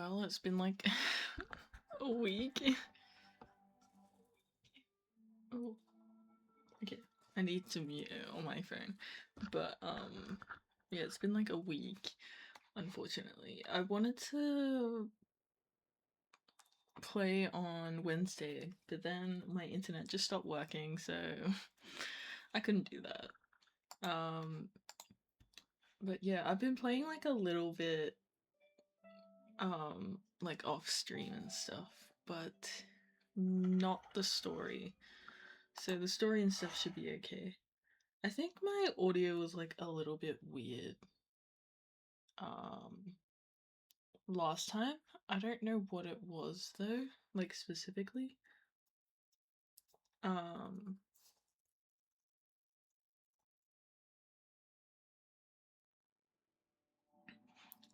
well. It's been like a week. Oh, okay. I need to mute it on my phone. But yeah, it's been like a week, unfortunately. I wanted to play on Wednesday, but then my internet just stopped working, so I couldn't do that. But yeah, I've been playing like a little bit like off stream and stuff, but not the story. So the story and stuff should be okay. I think my audio was like a little bit weird last time. I don't know what it was though, like specifically. Um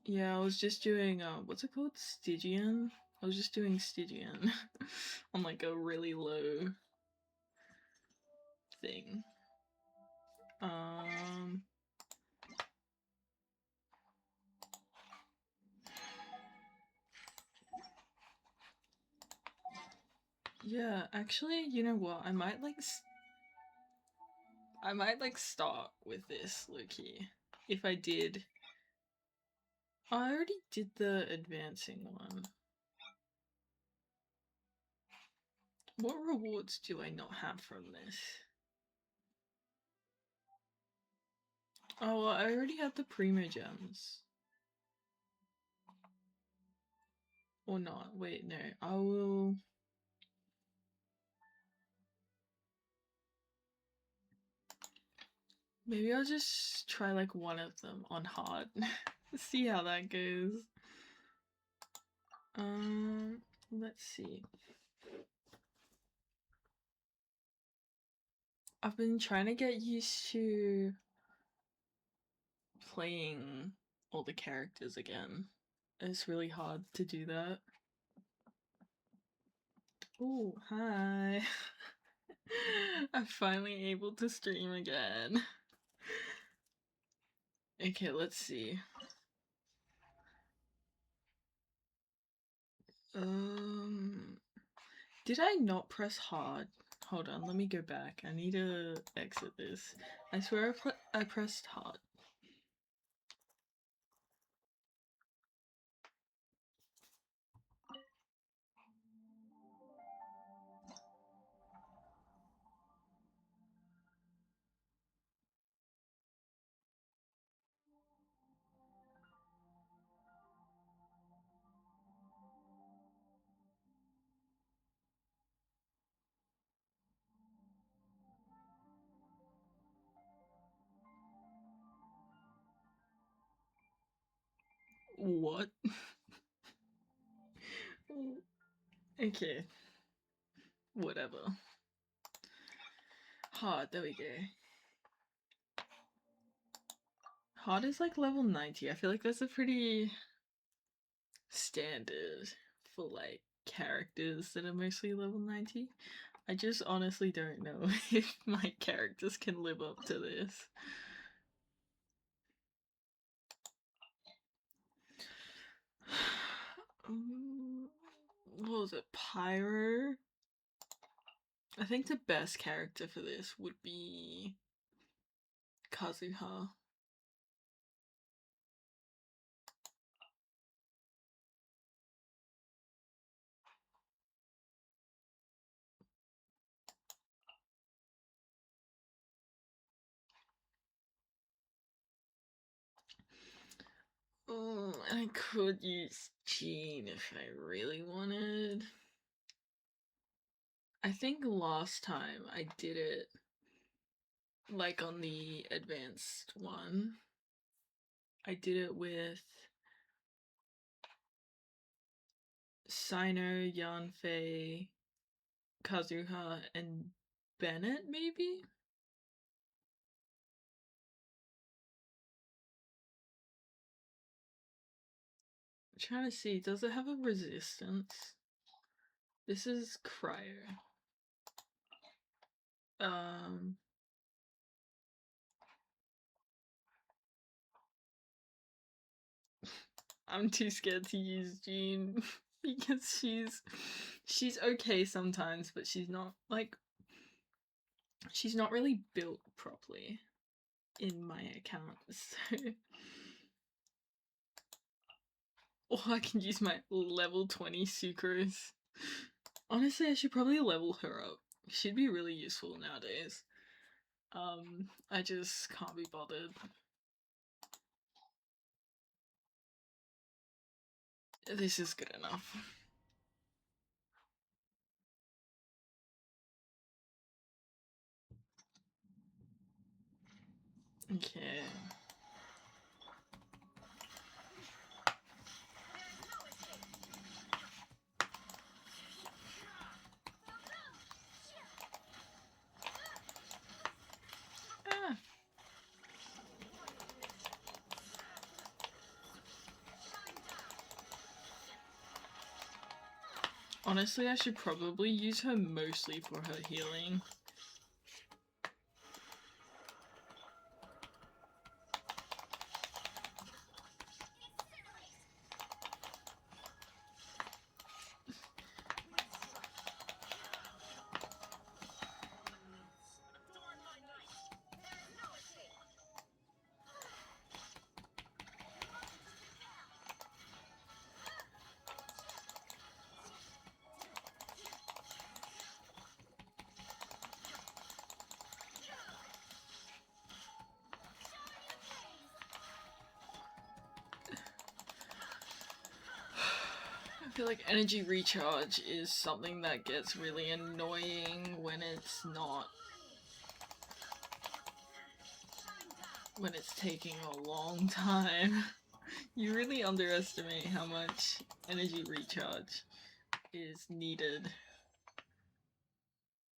yeah, I was just doing what's it called? Stygian? I was just doing Stygian on like a really low thing. Um yeah, actually, you know what? I might like start with this, Loki. If I did, I already did the advancing one. What rewards do I not have from this? Oh, well, I already had the Primo Gems. Or not. Wait, no. I will... Maybe I'll just try like one of them on hard. See how that goes. Let's see. I've been trying to get used to playing all the characters again. It's really hard to do that. Oh, hi. I'm finally able to stream again. Okay, let's see. Did I not press hard? Hold on, let me go back. I need to exit this. I swear I pressed hard. What? Okay. Whatever. Hard, there we go. Hard is like level 90. I feel like that's a pretty standard for like characters that are mostly level 90. I just honestly don't know if my characters can live up to this. What was it? Pyro? I think the best character for this would be Kazuha. I could use Jean if I really wanted. I think last time I did it like on the advanced one. I did it with Sino, Yanfei, Kazuha, and Bennett, maybe? I'm trying to see, does it have a resistance? This is Cryo. I'm too scared to use Jean because she's okay sometimes, but she's not really built properly in my account, so or I can use my level 20 sucrose. Honestly, I should probably level her up. She'd be really useful nowadays. I just can't be bothered. This is good enough. Okay. Ah. Honestly, I should probably use her mostly for her healing. I feel like energy recharge is something that gets really annoying when it's taking a long time. You really underestimate how much energy recharge is needed.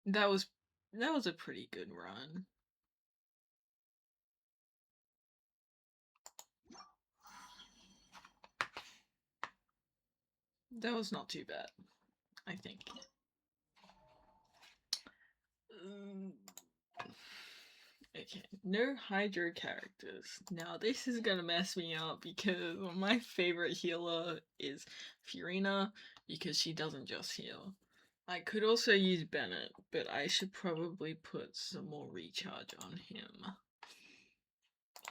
That was a pretty good run. That was not too bad, I think. Okay, no Hydro characters. Now this is gonna mess me up because my favorite healer is Fiorina because she doesn't just heal. I could also use Bennett, but I should probably put some more recharge on him.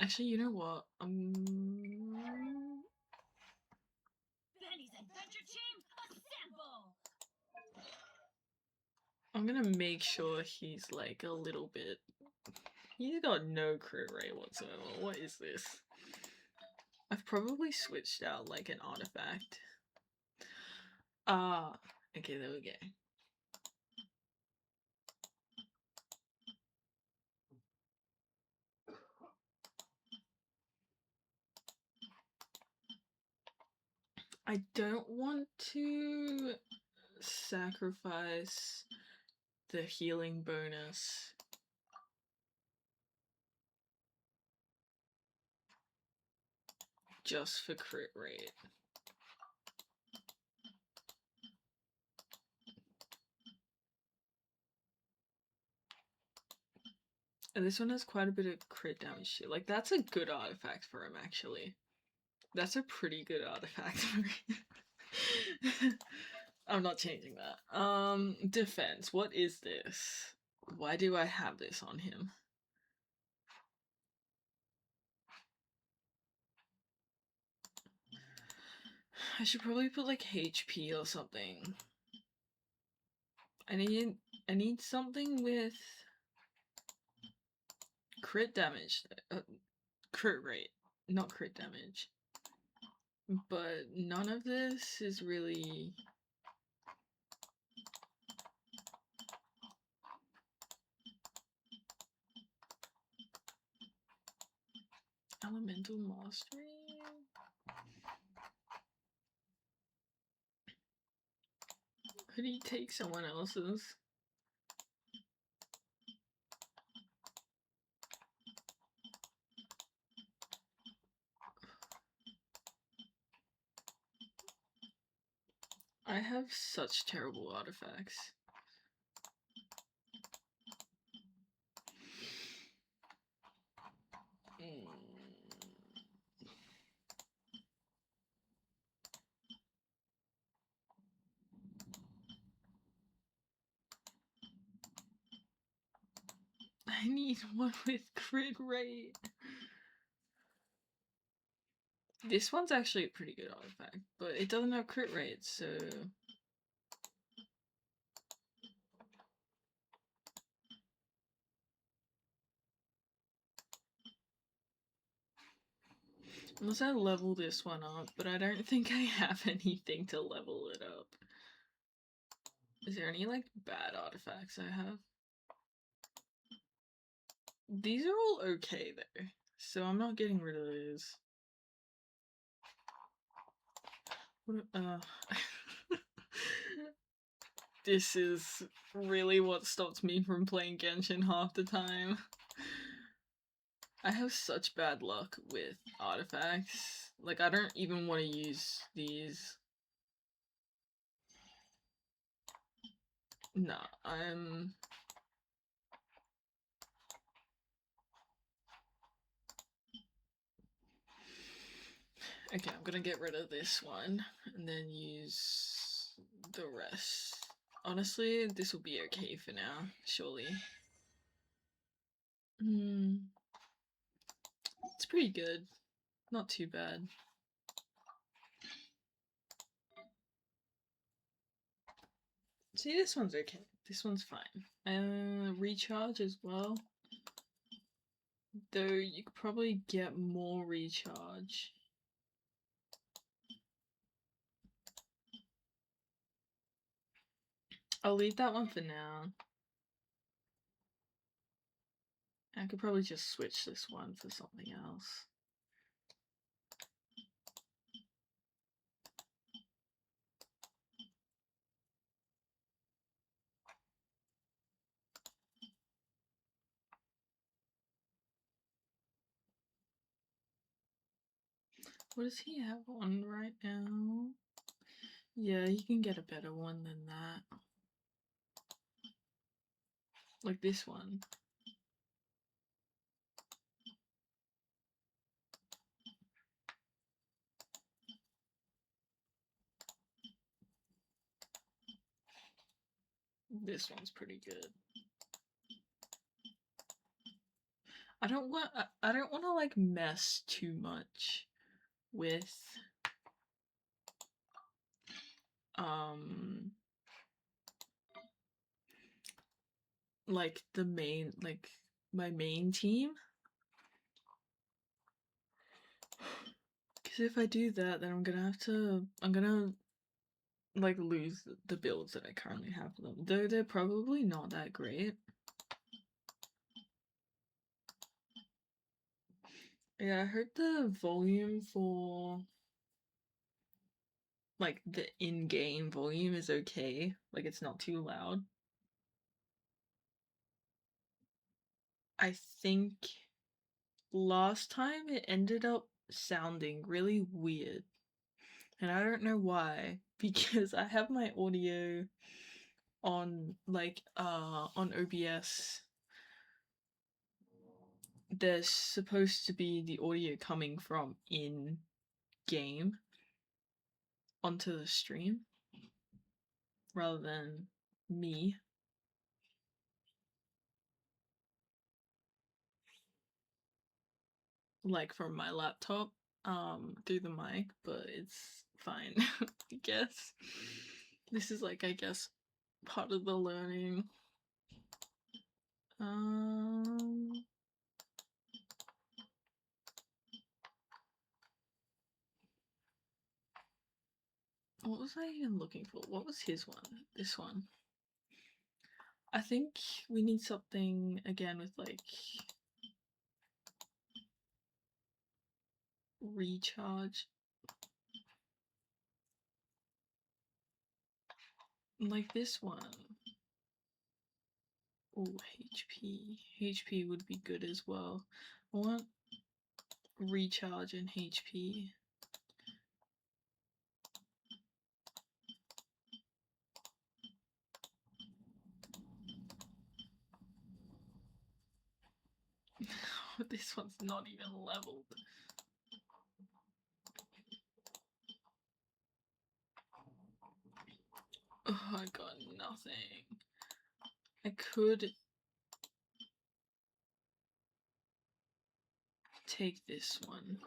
Actually, you know what? I'm gonna make sure he's like a little bit. He's got no crit rate whatsoever. What is this? I've probably switched out like an artifact. Ah, okay, there we go. I don't want to sacrifice the healing bonus just for crit rate. And this one has quite a bit of crit damage too. Like, that's a good artifact for him, actually. That's a pretty good artifact for him. I'm not changing that. Defense. What is this? Why do I have this on him? I should probably put like HP or something. I need something with crit damage. Crit rate, not crit damage. But none of this is really... Elemental Mastery? Could he take someone else's? I have such terrible artifacts. I need one with crit rate. This one's actually a pretty good artifact, but it doesn't have crit rate, so... Unless I level this one up, but I don't think I have anything to level it up. Is there any, like, bad artifacts I have? These are all okay, though, so I'm not getting rid of those. This is really what stops me from playing Genshin half the time. I have such bad luck with artifacts. Like, I don't even want to use these. Nah, I'm... Okay, I'm gonna get rid of this one, and then use the rest. Honestly, this will be okay for now, surely. It's pretty good. Not too bad. See, this one's okay. This one's fine. Recharge as well. Though you could probably get more recharge. I'll leave that one for now. I could probably just switch this one for something else. What does he have on right now? Yeah, you can get a better one than that. Like this one. This one's pretty good. I don't want to like mess too much with like the main, like my main team, because if I do that, then I'm gonna like lose the builds that I currently have for them, though they're probably not that great. Yeah, I heard the volume for like the in-game volume is okay, like it's not too loud. I think last time it ended up sounding really weird, and I don't know why, because I have my audio on like on OBS. There's supposed to be the audio coming from in game onto the stream rather than me, like from my laptop through the mic, but it's fine. I guess this is like, I guess, part of the learning. What was I even looking for? What was his one? This one. I think we need something again with like recharge. Like this one. Oh, HP. HP would be good as well. I want recharge and HP. This one's not even leveled. Oh, I got nothing. I could take this one.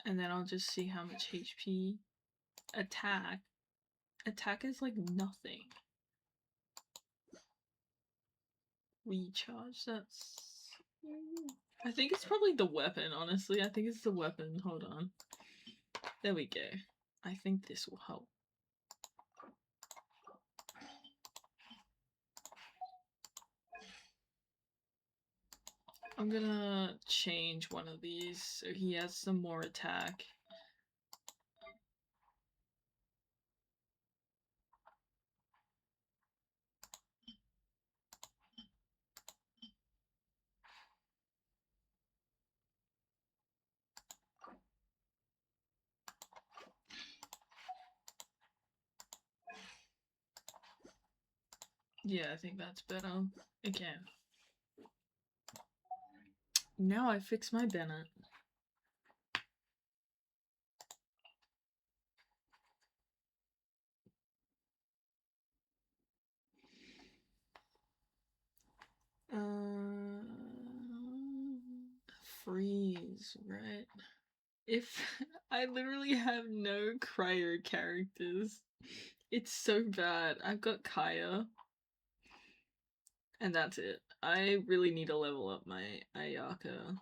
And then I'll just see how much HP. Attack. Attack is like nothing. Recharge, that's... I think it's probably the weapon, honestly. I think it's the weapon. Hold on. There we go. I think this will help. I'm gonna change one of these so he has some more attack. Yeah, I think that's better. Again. Now I fix my Bennett. Freeze, right? If I literally have no cryo characters, it's so bad. I've got Kaya, and that's it. I really need to level up my Ayaka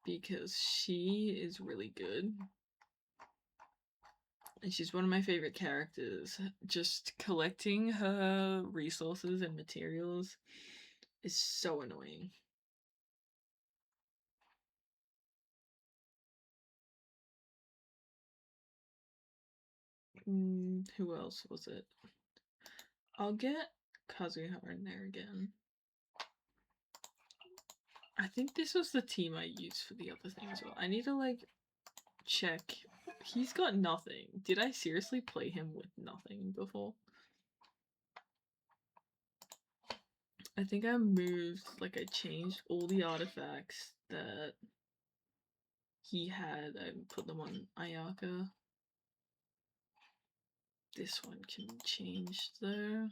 because she is really good. And she's one of my favorite characters. Just collecting her resources and materials is so annoying. Who else was it? I'll get Kazuha in there again. I think this was the team I used for the other thing as well. I need to like check. He's got nothing. Did I seriously play him with nothing before? I think I moved, like I changed all the artifacts that he had. I put them on Ayaka. This one can change though.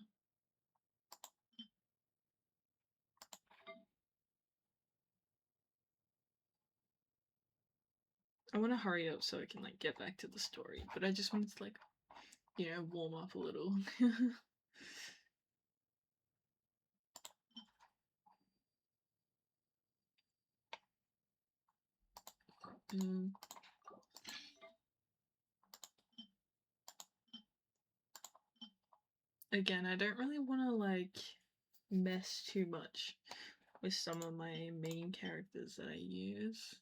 I want to hurry up so I can like get back to the story, but I just wanted to like, you know, warm up a little. Again, I don't really want to like mess too much with some of my main characters that I use.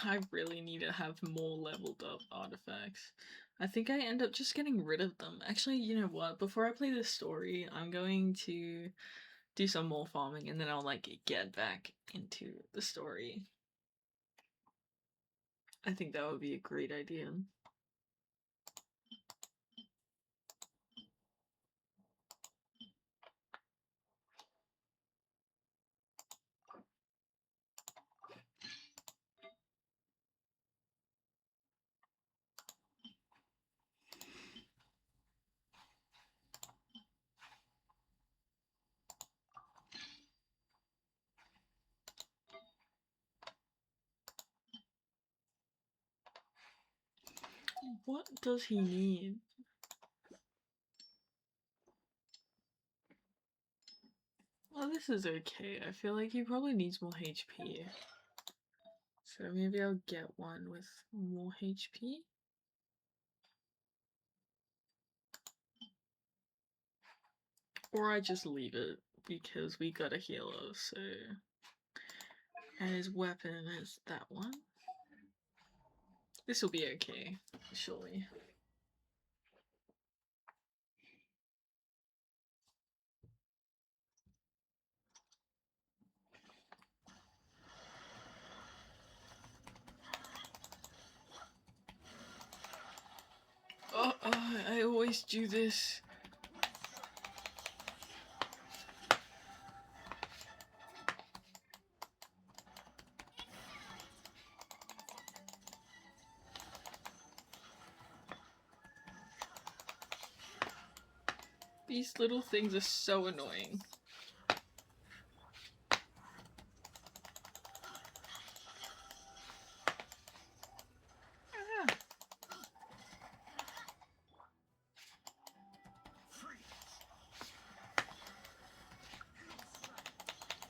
I really need to have more leveled up artifacts. I think I end up just getting rid of them. Actually, you know what? Before I play this story, I'm going to do some more farming and then I'll like get back into the story. I think that would be a great idea. What does he need? Well, this is okay. I feel like he probably needs more HP. So maybe I'll get one with more HP. Or I just leave it because we got a healer, so... And his weapon is that one. This will be okay, surely. always do this. These little things are so annoying.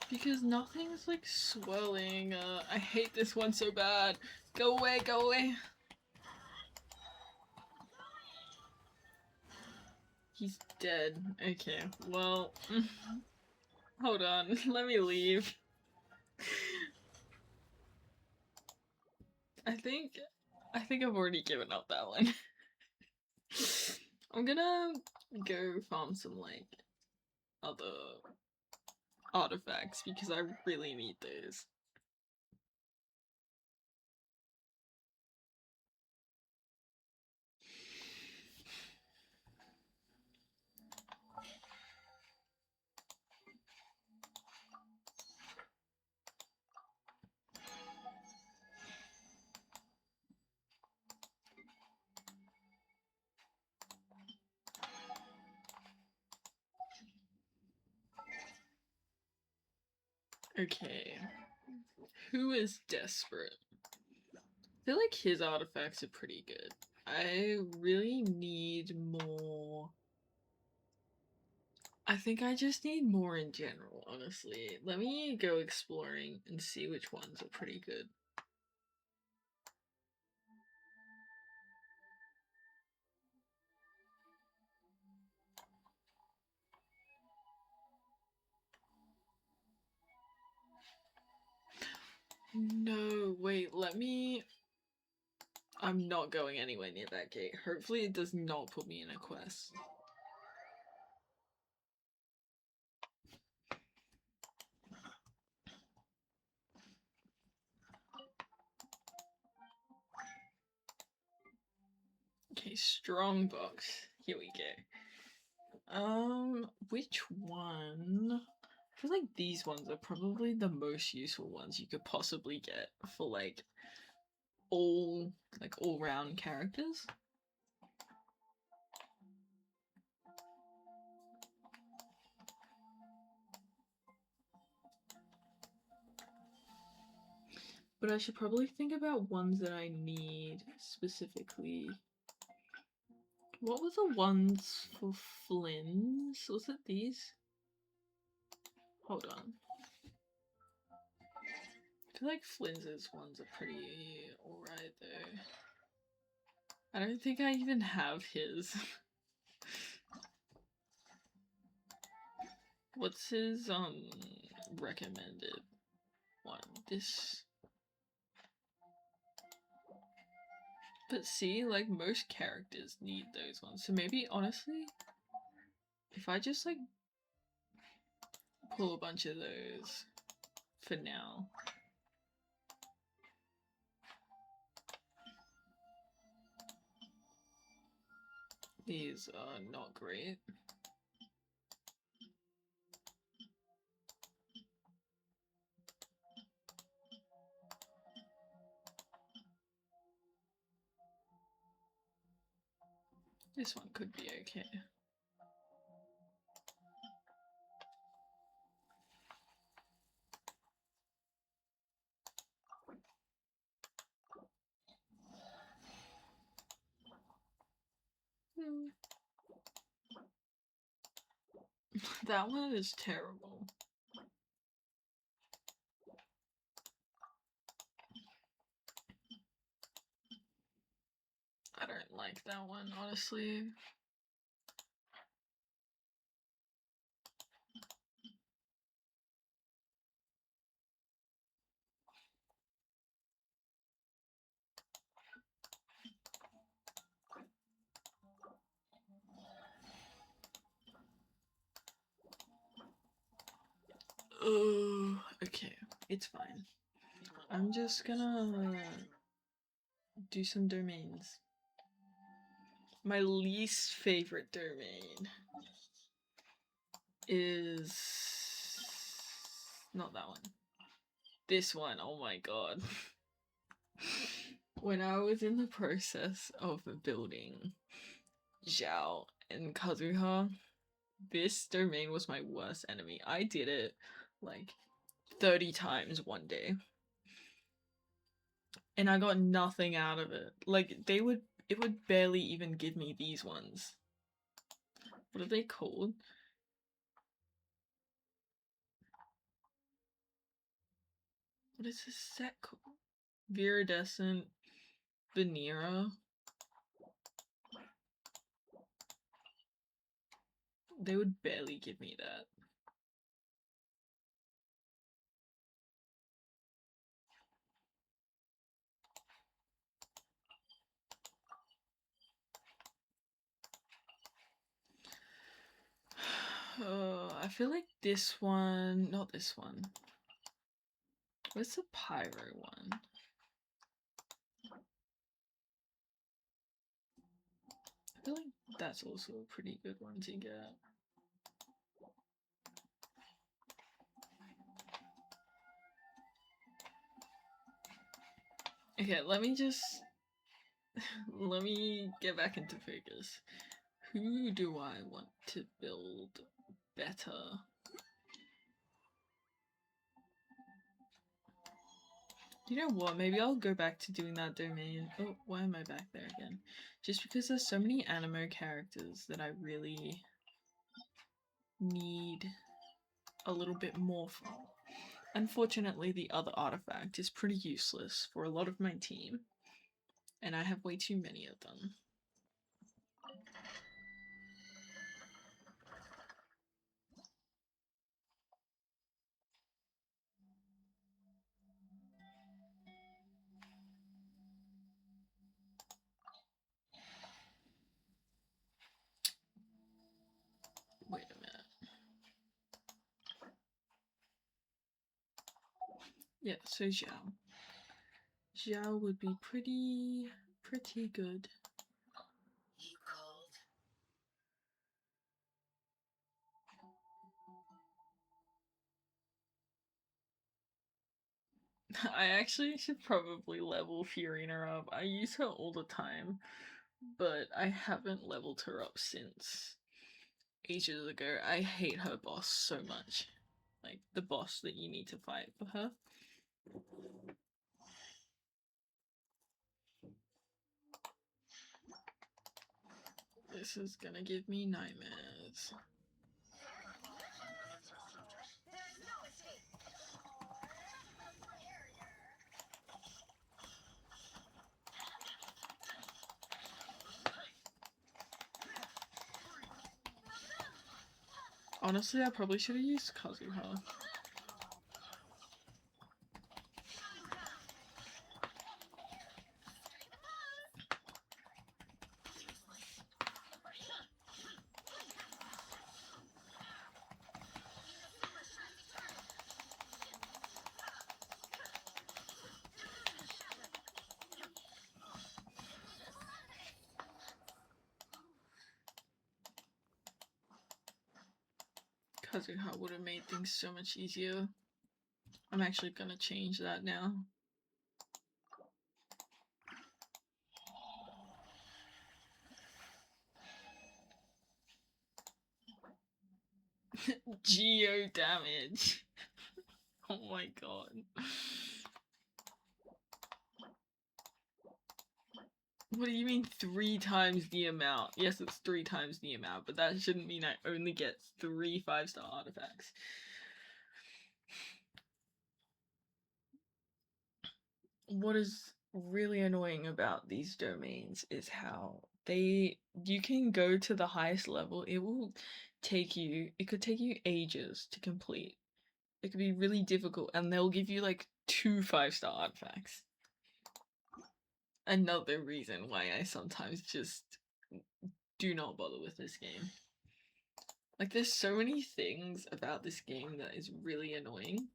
Because nothing's like swelling. I hate this one so bad. Go away, go away. He's dead. Okay, well, hold on. Let me leave. I think I've already given up that one. I'm gonna go farm some like other artifacts because I really need those. Okay. Who is desperate? I feel like his artifacts are pretty good. I really need more. I think I just need more in general, honestly. Let me go exploring and see which ones are pretty good. No, wait, let me... I'm not going anywhere near that gate. Hopefully it does not put me in a quest. Okay, strong box. Here we go. Which one? I feel like these ones are probably the most useful ones you could possibly get for like all-round characters. But I should probably think about ones that I need specifically. What were the ones for Flynn's? Was it these? Hold on. I feel like Flynn's ones are pretty alright though. I don't think I even have his. What's his recommended one? This. But see, like most characters need those ones. So maybe honestly, if I just like pull a bunch of those for now. These are not great. This one could be okay. That one is terrible. I don't like that one, honestly. Oh, okay, it's fine. I'm just gonna do some domains. My least favorite domain is not that one. This one. Oh my god. When I was in the process of building Zhao and Kazuha, this domain was my worst enemy. I did it like 30 times one day. And I got nothing out of it. Like it would barely even give me these ones. What are they called? What is this set called? Viridescent Venera. They would barely give me that. I feel like this one, not this one. Where's the pyro one? I feel like that's also a pretty good one to get. Okay, let me get back into focus. Who do I want to build better? You know what? Maybe I'll go back to doing that domain. Oh, why am I back there again? Just because there's so many anime characters that I really need a little bit more from. Unfortunately, the other artifact is pretty useless for a lot of my team, and I have way too many of them. Wait a minute. Yeah, so Xiao. Xiao would be pretty good. You called? I actually should probably level Fiorina up. I use her all the time, but I haven't leveled her up since ages ago. I hate her boss so much. Like, the boss that you need to fight for her. This is gonna give me nightmares. Honestly, I probably should have used Kazuha. Kazuha would have made things so much easier. I'm actually gonna change that now. Geo damage. Oh my god. What do you mean 3 times the amount? Yes, it's 3 times the amount, but that shouldn't mean I only get 3 5-star artifacts. What is really annoying about these domains is how you can go to the highest level. It could take you ages to complete. It could be really difficult, and they'll give you like 2 5-star artifacts. Another reason why I sometimes just do not bother with this game. Like, there's so many things about this game that is really annoying.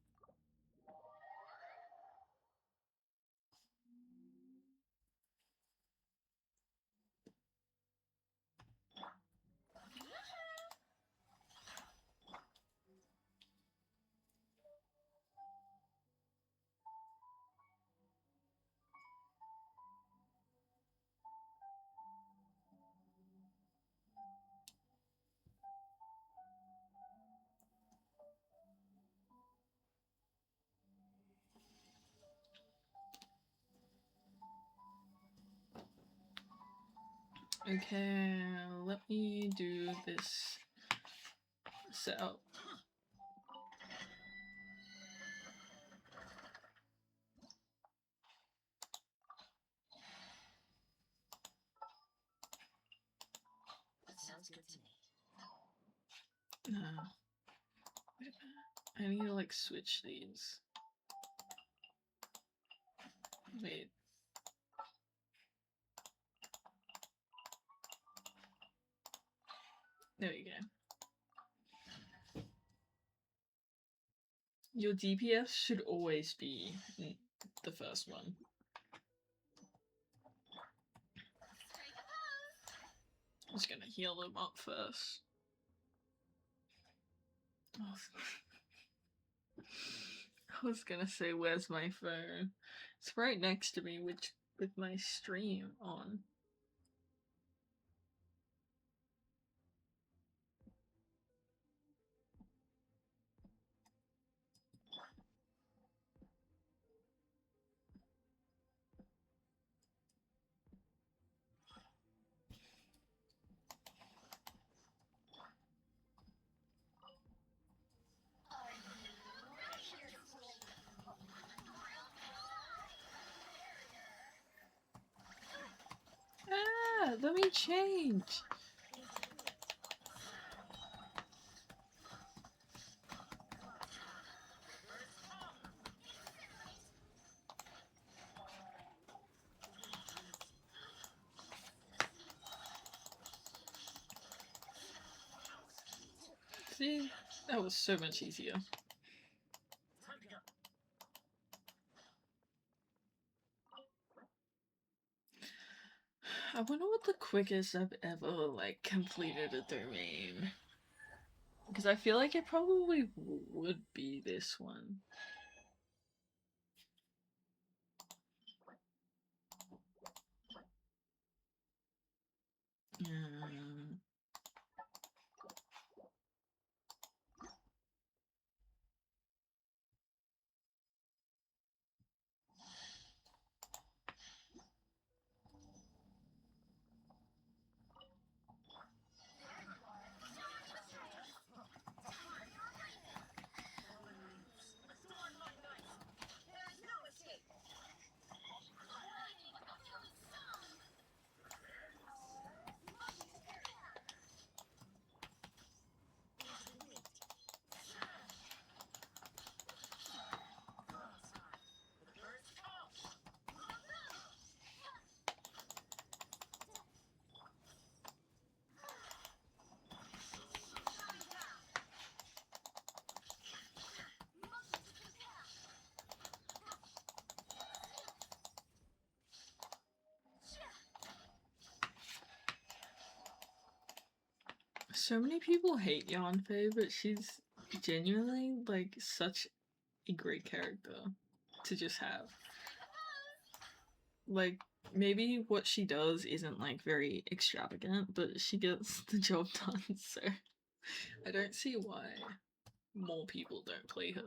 Okay, let me do this setup. Sounds good to me. I need to like switch these. Wait. There we go. Your DPS should always be the first one. I'm just gonna heal them up first. Oh. I was gonna say, where's my phone? It's right next to me, with my stream on. Ah, let me change. See, that was so much easier. I wonder what the quickest I've ever like completed a domain. Because I feel like it probably would be this one. So many people hate Yanfei, but she's genuinely like such a great character to just have. Like, maybe what she does isn't like very extravagant, but she gets the job done, so I don't see why more people don't play her.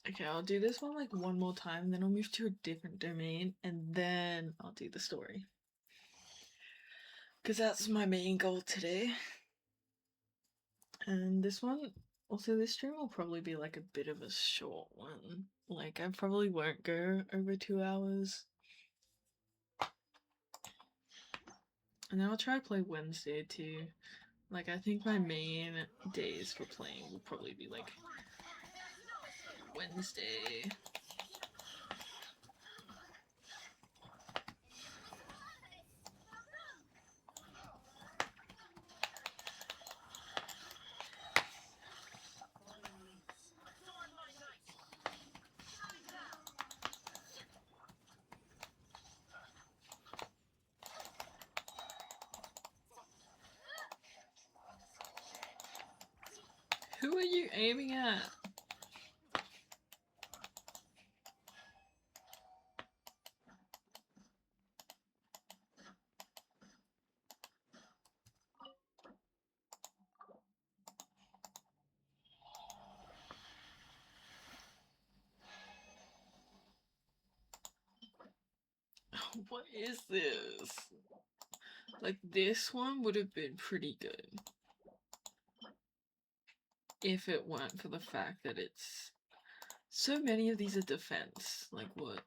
Okay, I'll do this one like one more time, then I'll move to a different domain, and then I'll do the story. Because that's my main goal today. And this one, also this stream will probably be like a bit of a short one. Like, I probably won't go over 2 hours. And then I'll try to play Wednesday too. Like, I think my main days for playing will probably be like Wednesday. Who are you aiming at? What is this? Like, this one would have been pretty good if it weren't for the fact that it's so many of these are defense. Like, what?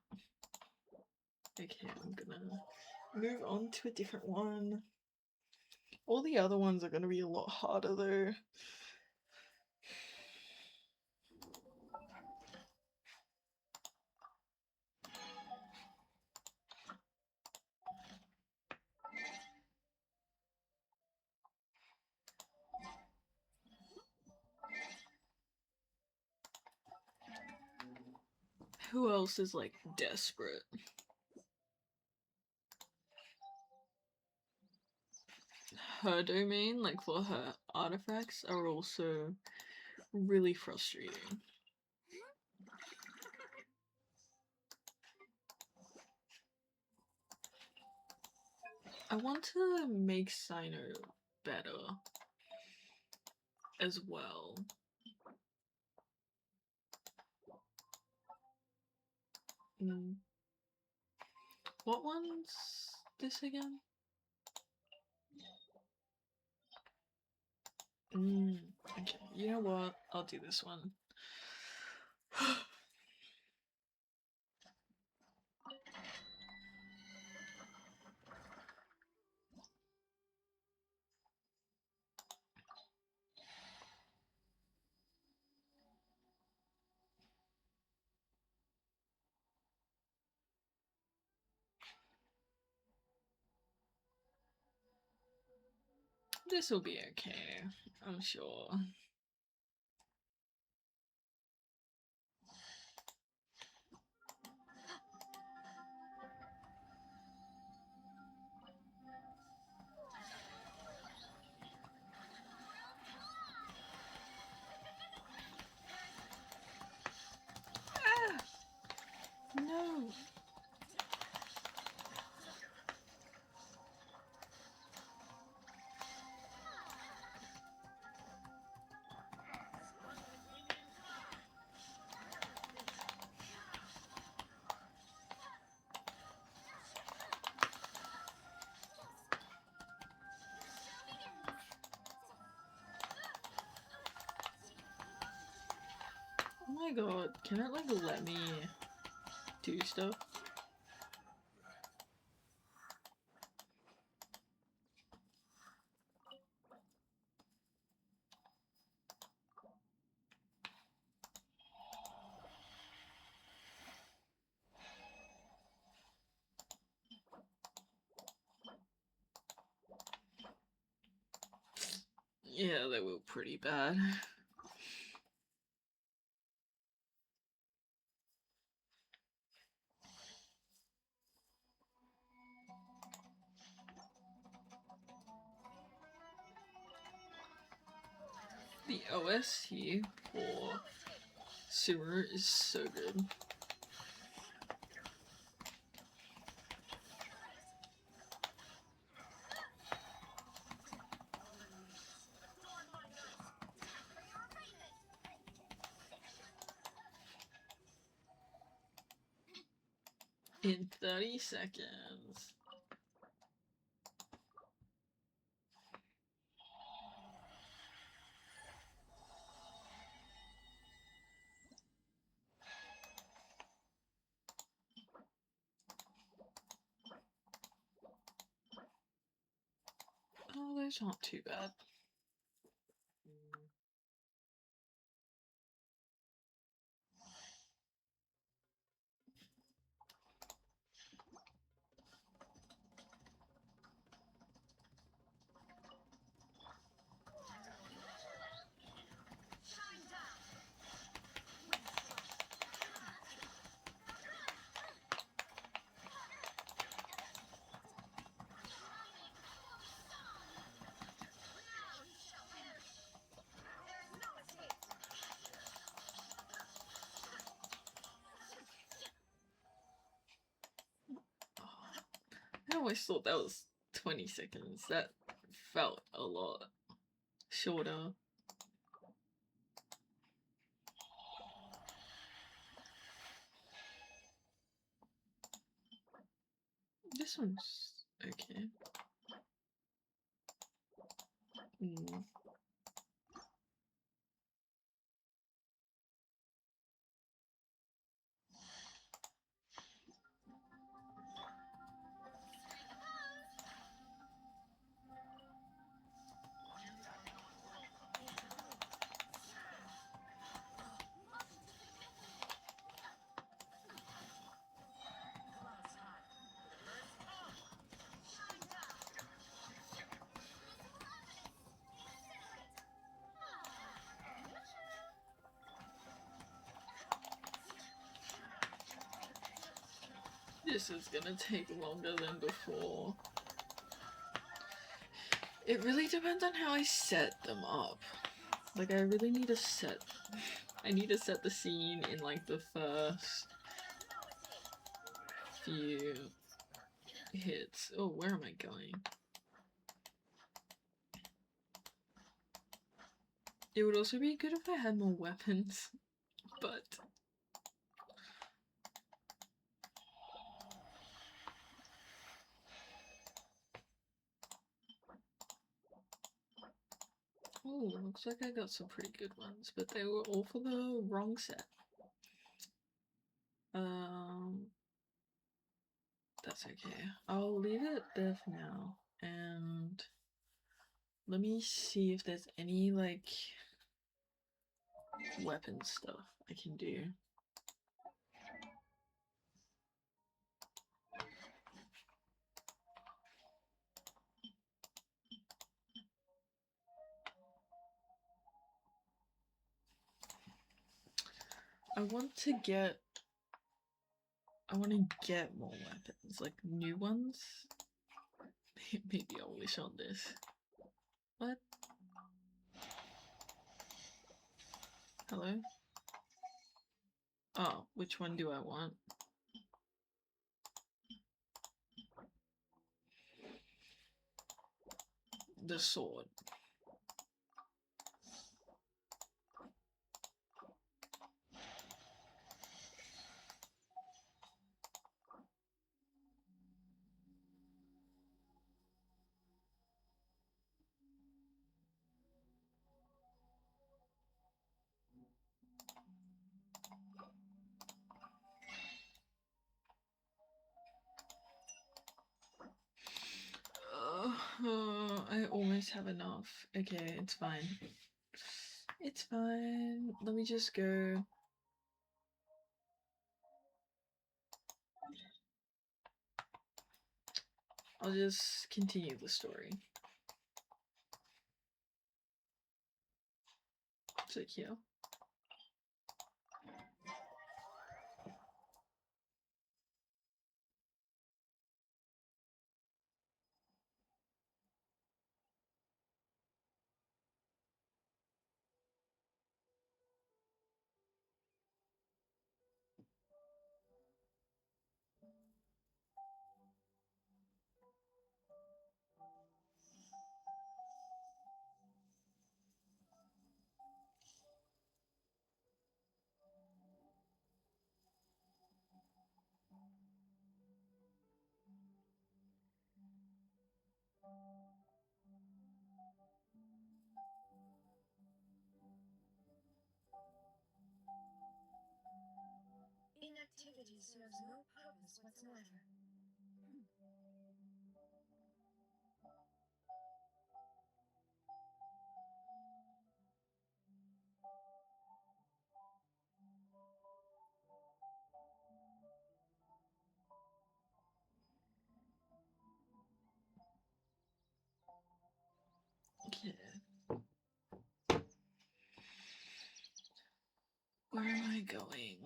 Okay, I'm gonna move on to a different one. All the other ones are gonna be a lot harder though. Who else is like desperate? Her domain, like for her artifacts, are also really frustrating. I want to make Sino better as well. What one's this again? Okay, you know what? I'll do this one. This will be okay, I'm sure. Ah! No! Oh my god, can it like let me do stuff? Yeah, they were pretty bad. The OST for Sumer is so good. In 30 seconds. Oh, those aren't too bad. I always thought that was 20 seconds. That felt a lot shorter. This one's okay. This is gonna take longer than before. It really depends on how I set them up. Like, I really need to set... I need to set the scene in, like, the first few hits. Oh, where am I going? It would also be good if I had more weapons, but... Oh, looks like I got some pretty good ones, but they were all for the wrong set. That's okay. I'll leave it there for now, and let me see if there's any, like, weapon stuff I can do. I want to get more weapons, like new ones. Maybe I'll wish on this. What? Hello? Oh, which one do I want? The sword. I almost have enough. Okay, it's fine. It's fine. Let me just go. I'll just continue the story. Is it here? Inactivity serves no purpose whatsoever. Okay. Where am I going?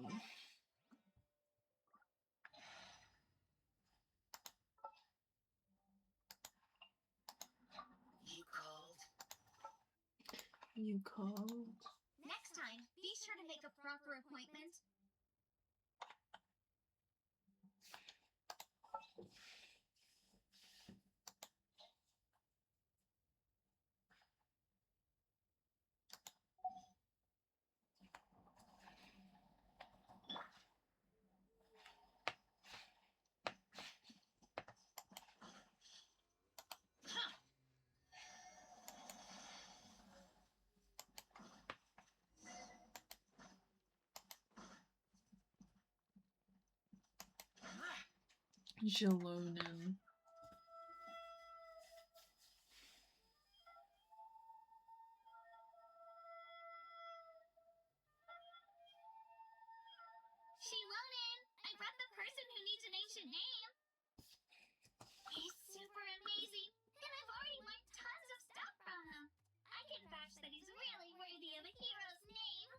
You called. You called? Next time, be sure to make a proper appointment. Jalonen. Shilonen, I brought the person who needs an ancient name. He's super amazing, and I've already learned tons of stuff from him. I can vouch that he's really worthy of a hero's name.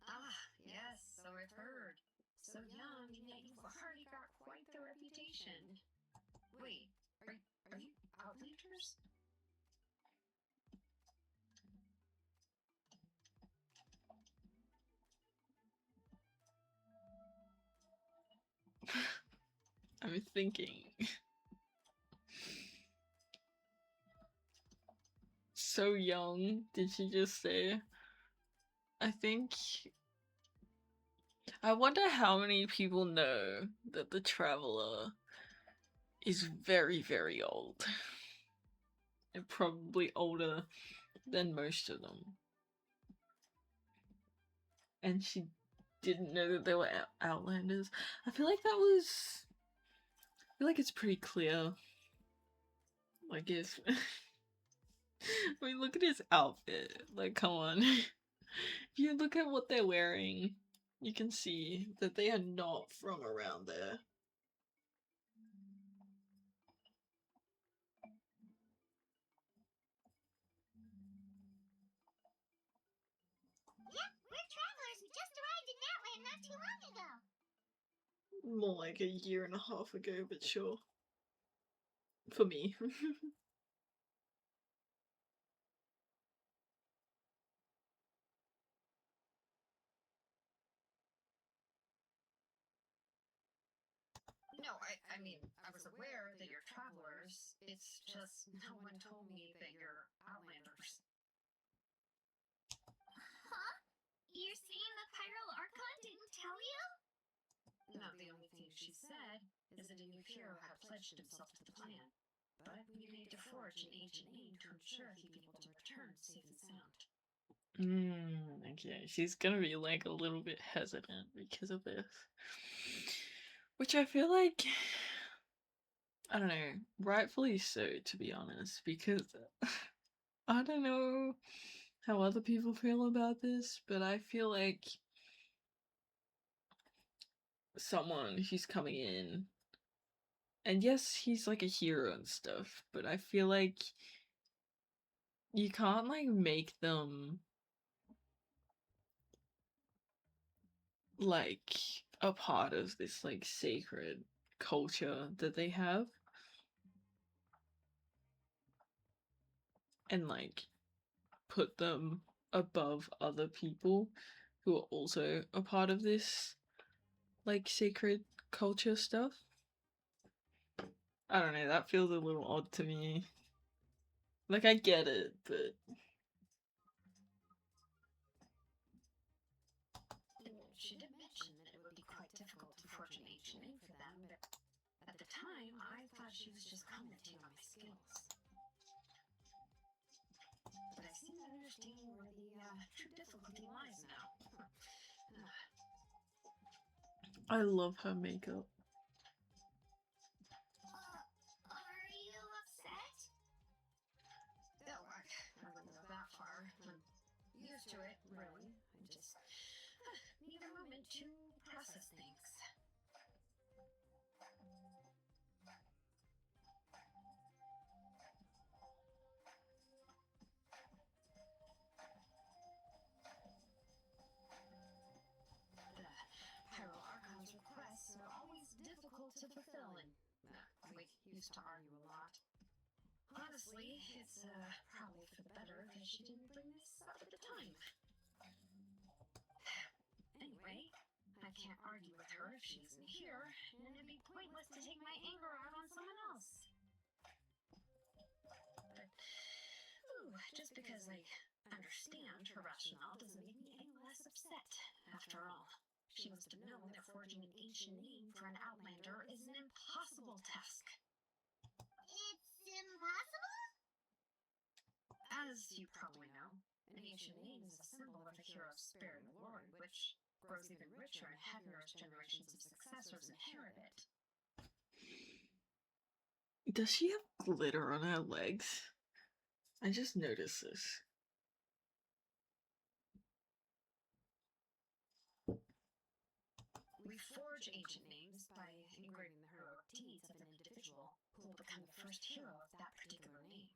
Ah, yes, so I've heard. So young, and yet you've already got quite the reputation. Wait, are you Outlanders? I'm thinking. So young, did she just say? I think. I wonder how many people know that the Traveler is very, very old. And probably older than most of them. And she didn't know that they were Outlanders. I feel like that was. I feel like it's pretty clear. Like, if. I mean, look at his outfit. Like, come on. If you look at what they're wearing, you can see that they are not from around there. Yep, we're travelers who just arrived in Natlan not too long ago. More like a year and a half ago, but sure. For me. No, I mean, I was aware that you're travelers. It's just no one told me that you're Outlanders. Huh? You're saying the Pyro Archon didn't tell you? No, the only thing she said is that a new hero had pledged himself to the clan. But we need to forge an ancient name to ensure he'd be able to return safe and sound. Okay, she's gonna be like a little bit hesitant because of this. Which I feel like, I don't know, rightfully so, to be honest, because I don't know how other people feel about this, but I feel like someone who's coming in, and yes, he's like a hero and stuff, but I feel like you can't like make them like a part of this like sacred culture that they have, and like put them above other people who are also a part of this like sacred culture stuff. I don't know, that feels a little odd to me. Like, I get it, but She did mention that it would be quite difficult to forge an ancient name for them, but at the time, I thought she was just commenting on my skills. But I seem to understand where the true difficulty lies now. I love her makeup. Are you upset? No, I wouldn't go that far. I'm used to it, really. I just need a moment to process things. The Pyro Archon's requests are always difficult to fulfill, and we used to argue a lot. Honestly, it's probably for the better that she didn't bring this up at the time. Anyway, I can't argue with her if she isn't here, and it'd be pointless to take my anger out on someone else. But, just because I understand her rationale doesn't make me any less upset. After all, she must have known that forging an ancient name for an Outlander is an impossible task. It's impossible? As you probably know, an ancient name is a symbol of a hero's spirit and glory, which grows even richer and heavier as generations of successors inherit it. Does she have glitter on her legs? I just noticed this. We forge ancient names by engraving the heroic deeds of an individual who will become the first hero of that particular name.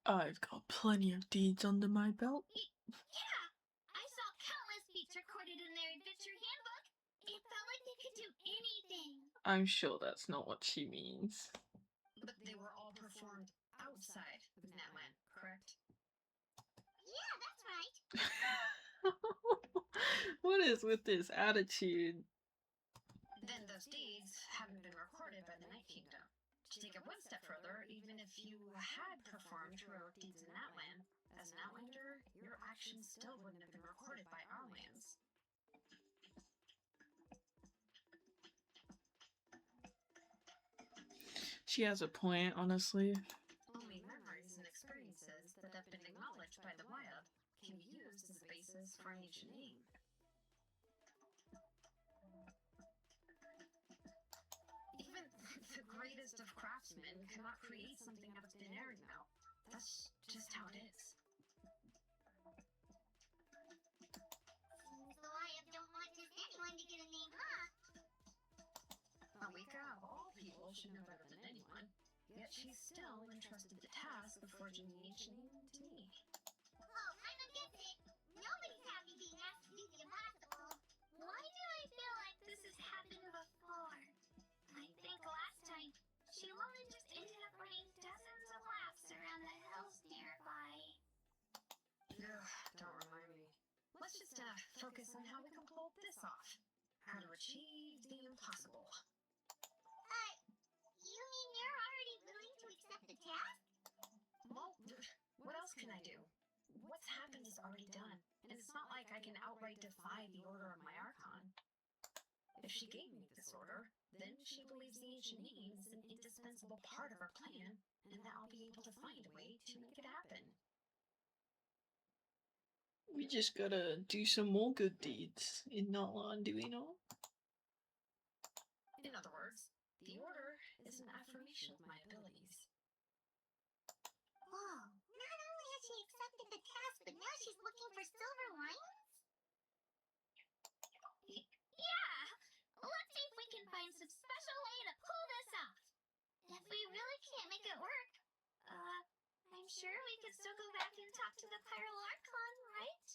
I've got plenty of deeds under my belt. Yeah! I saw countless feats recorded in their adventure handbook. It felt like they could do anything. I'm sure that's not what she means. But they were all performed outside of Natlan, correct? Yeah, that's right. What is with this attitude? Then those deeds haven't been recorded by the Night Kingdom. To take it one step further, even if you had performed heroic deeds in Natlan, as an Outlander, your actions still wouldn't have been recorded by our lands. She has a point, honestly. Only memories and experiences that have been acknowledged by the Wild can be used as a basis for an ancient name. Even the greatest of craftsmen cannot create something out of thin air now. That's just how it is. Seems the Lion don't want just anyone to get a name, huh? Alika, of all people, should know better than anyone. Yet she's still entrusted the task of forging the ancient name to me. Oh, I don't get it. Nobody's happy being asked to do the impossible. Why do I feel like this has happened before? I think last time, Shilona just ended up running dozens of laps around the hills nearby. Ugh, don't remind me. Let's just focus on how we can pull this off. How to achieve the impossible. You mean you're already willing to accept the task? Well, what else can I do? What's happened is already done, and it's not like I can outright defy the order of my Archon. If she gave me this order, then she believes the ancient name is an indispensable part of our plan, and that I'll be able to find a way to make it happen. We just gotta do some more good deeds in Natlan, do we not? In other words, the order is an affirmation of my abilities. Whoa, not only has she accepted the task, but now she's looking for silver linings? Yeah! Let's see if we can find some special way to pull this off. If we really can't make it work, I'm sure we could still go back and talk to the Pyral Archon, right?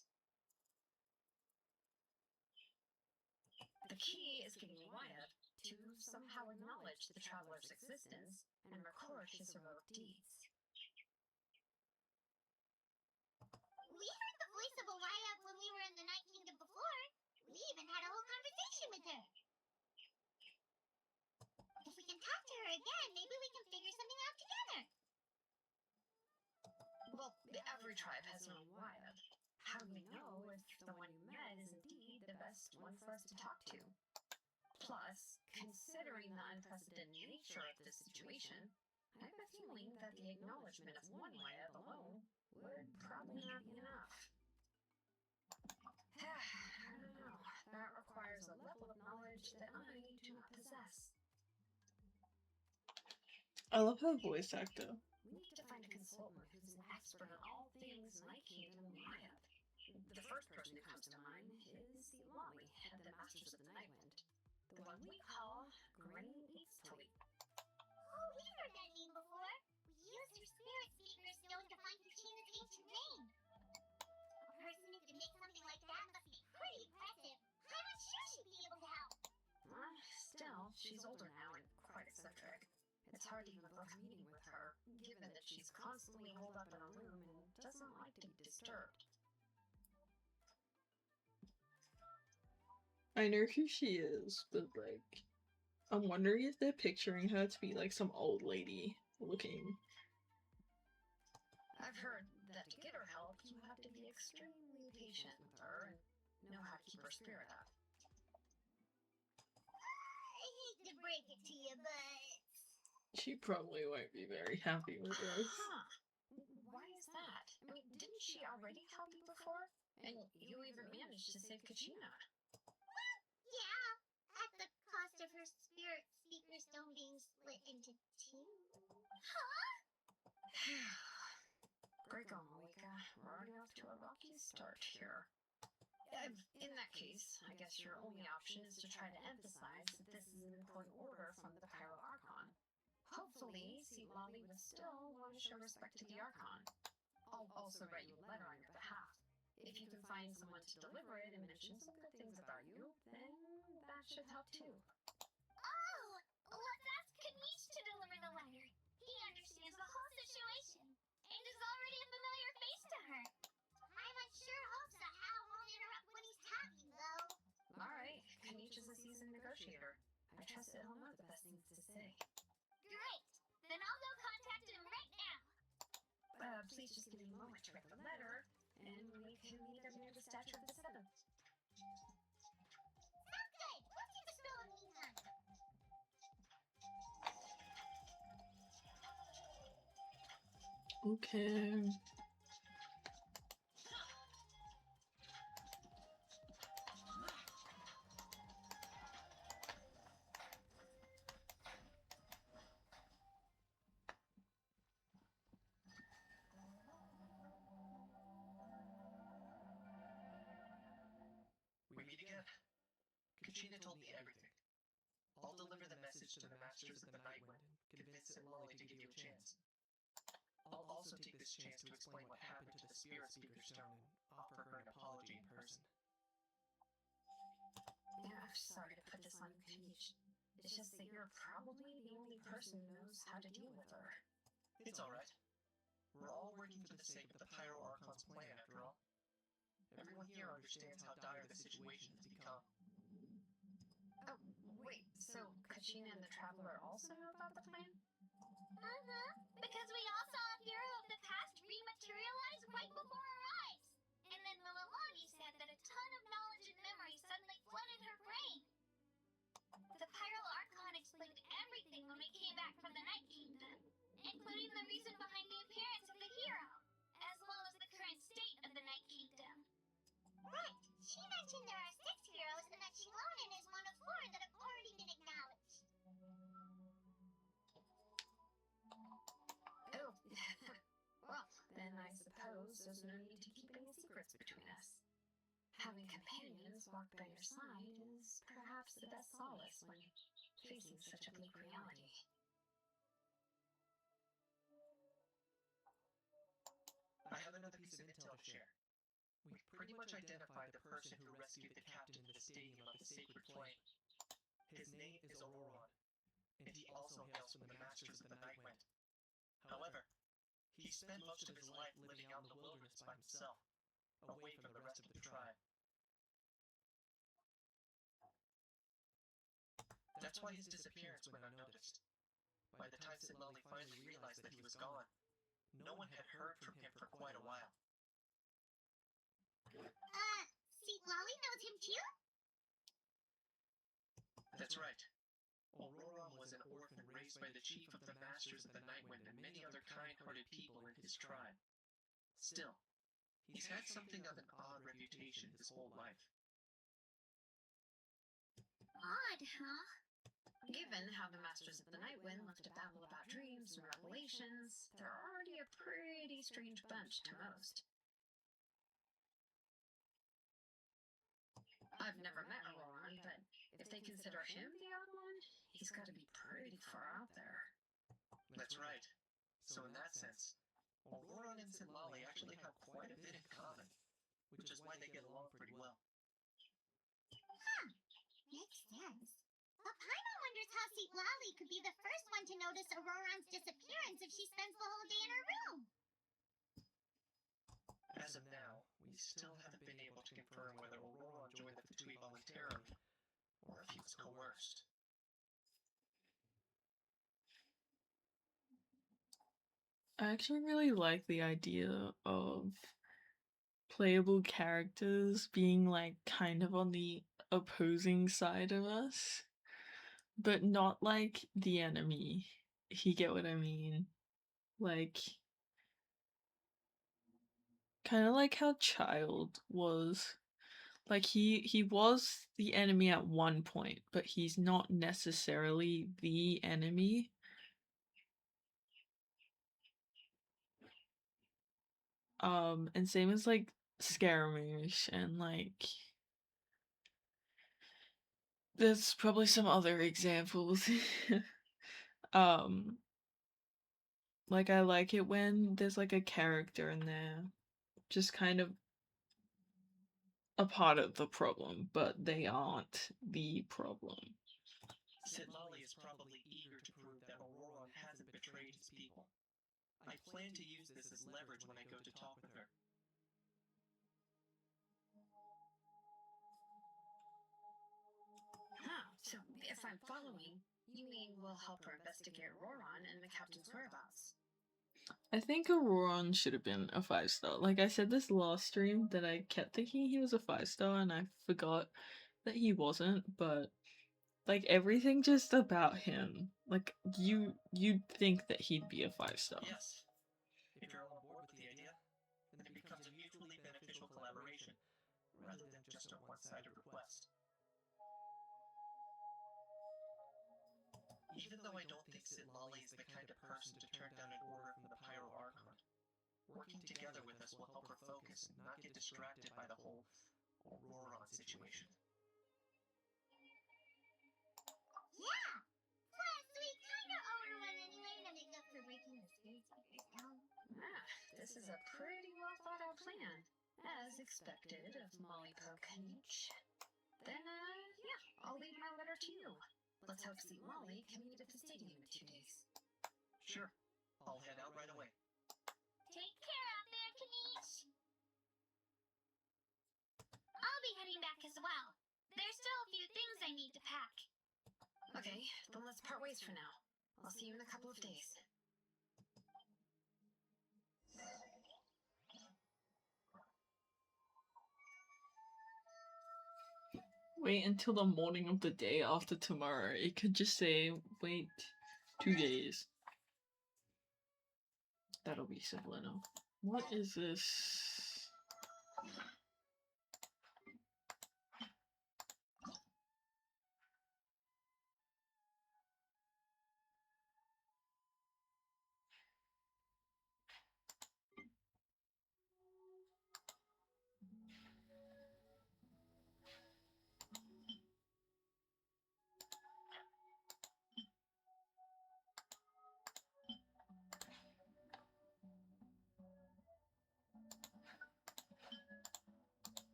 The key is getting Wyatt to somehow acknowledge the traveler's existence and record his heroic deeds. We heard the voice of Oriya when we were in the Night Kingdom before. We even had a whole conversation with her. If we can talk to her again, maybe we can figure something out together. Well, every tribe has their own Wyatt. How do we know if the one you met is indeed the best one for us to talk to? Plus, considering the unprecedented nature of this situation, I have a feeling that the acknowledgement of one Wyatt alone would probably not be enough. I don't know. That requires a level of knowledge that I do not possess. I love her voice actor. We need to find a consultant who's an expert on all things Night Kingdom and Wyatt. The first person who comes to mind is the Lolly at the Masters of the Nightwind. The one we call Grain Easterly. Oh, we heard that name before. We used her spirit speaker stone to find Kachina's ancient name. A person who can make something like that must be pretty impressive. I'm not sure she'd be able to help. Still, she's older now and quite eccentric. It's hard to even book a meeting with her, given that she's constantly holed up in a room and doesn't like to be disturbed. I know who she is, but like, I'm wondering if they're picturing her to be like some old lady looking. I've heard that to get her help, you have to be extremely patient with her and know how to keep her spirit up. I hate to break it to you, but... She probably won't be very happy with this. Huh. Why is that? I mean, didn't she already help you before? And you even managed to save Kachina. Yeah, at the cost of stone being split into two? Great going, Malika. We're already off to a rocky start here. In that case, I guess your only option is to try to emphasize that this is an important order from the Pyro Archon. Hopefully, St. Lolly would still want to show respect to the Archon. I'll also write you a letter on your behalf. If you can find someone to deliver it and mention some good things about you, then that should help too. Oh! Let's ask Kanish to deliver the letter. He understands the whole situation and is already a familiar face to her. I sure hope Sahal won't interrupt when he's talking, though. Alright, Kanish is a seasoned negotiator. I trust that he'll know the best things to say. Great! Then I'll go contact him right now. Please just give me a moment to write the letter, and we can meet up near the Statue of the Seven. Sounds good! We'll keep a spill in the meantime. Okay. We meet again. Kachina told me everything. I'll deliver the message to the Masters of the Nightwind and convince Lolly to give you a chance. I'll also take this chance to explain what happened to the Spirit Speaker Stone and offer her an apology in person. Yeah, I'm sorry to put this on you, Kanish. It's just that you're probably the only person who knows how to deal with her. It's alright. We're all working for the sake of the Pyro Archon's plan, after all. Everyone here understands how dire the situation has become. Oh, wait, so Kachina and the Traveler also know about the plan? Because we all saw a hero of the past rematerialize right before our eyes. And then Mililani said that a ton of knowledge and memory suddenly flooded her brain. The Pyro Archon explained everything when we came back from the Night Kingdom, including the reason behind the appearance of the hero, as well as the current state of the Night Kingdom. Right. She mentioned there are 6 heroes and that Shilonen is one of 4 that have already been acknowledged. Oh, well, then I suppose there's no need to keep any secrets between us. Having companions walk by your side is perhaps the best solace when facing such a bleak reality. I have another piece of intel to share. We've pretty much identified the person who rescued the captain in the Stadium of the Sacred Flame. His name is Ororon, and he also hails from the Masters of the Nightwind. However, he spent most of his life living out in the wilderness by himself, away from the rest of the tribe. That's why his disappearance went unnoticed. By the time Lolly finally realized that he was gone, no one had heard from him for quite a while. See, Lolly knows him too? That's right. Ororon was an orphan raised by the chief of the Masters of the Nightwind and many other kind-hearted people in his tribe. Still, he's had something of an odd reputation his whole life. Odd, huh? Given how the Masters of the Nightwind left a babble about dreams and revelations, they're already a pretty strange bunch to most. I've never met Ororon, but if they consider him the odd one, he's got to be pretty far out there. That's right. So in that sense, Ororon and Lolly actually have quite a bit in common, which is why they get along pretty well. Makes sense. But Paimon wonders how Seat Lolly could be the first one to notice Auroron's disappearance if she spends the whole day in her room. As of now, we still haven't been able to confirm whether Ororon joined the Fatui voluntarily, or if he was coerced. I actually really like the idea of playable characters being like kind of on the opposing side of us, but not like the enemy, if you get what I mean. Like, kind of like how Child was. Like he was the enemy at one point, but he's not necessarily the enemy. And same as like Scaramouche and like there's probably some other examples. um like I like it when there's like a character in there just kind of a part of the problem, but they aren't the problem. Sid Lolly is probably eager to prove that Ororon hasn't betrayed his people. I plan to use this as leverage when I go to talk with her. Huh, so if I'm following, you mean we'll help her investigate Ororon and the captain's whereabouts? I think Ororon should have been a 5-star. Like I said this last stream that I kept thinking he was a 5-star and I forgot that he wasn't, but like everything just about him, like you'd think that he'd be a 5-star. Yes. If you're on board with the idea, then it becomes a mutually beneficial collaboration, rather than just a one-sided request. Even though I don't think Sid Lolly is the kind of person to turn down an order from the Pyro Archon, working together with us will help her focus and not get distracted by the whole Ororon situation. Yeah! Plus, we kinda owe her one anyway to make up for breaking the spirit speakers down. Ah, this is a pretty well thought out plan. As expected of Molly Pokenich. Then, yeah, I'll leave my letter to you. Let's hope St. Molly can meet at the stadium in 2 days. Sure. I'll head out right away. Take care out there, Kanish. I'll be heading back as well. There's still a few things I need to pack. Okay, then let's part ways for now. I'll see you in a couple of days. Wait until the morning of the day after tomorrow. It could just say, wait 2 days. That'll be simple enough. What is this?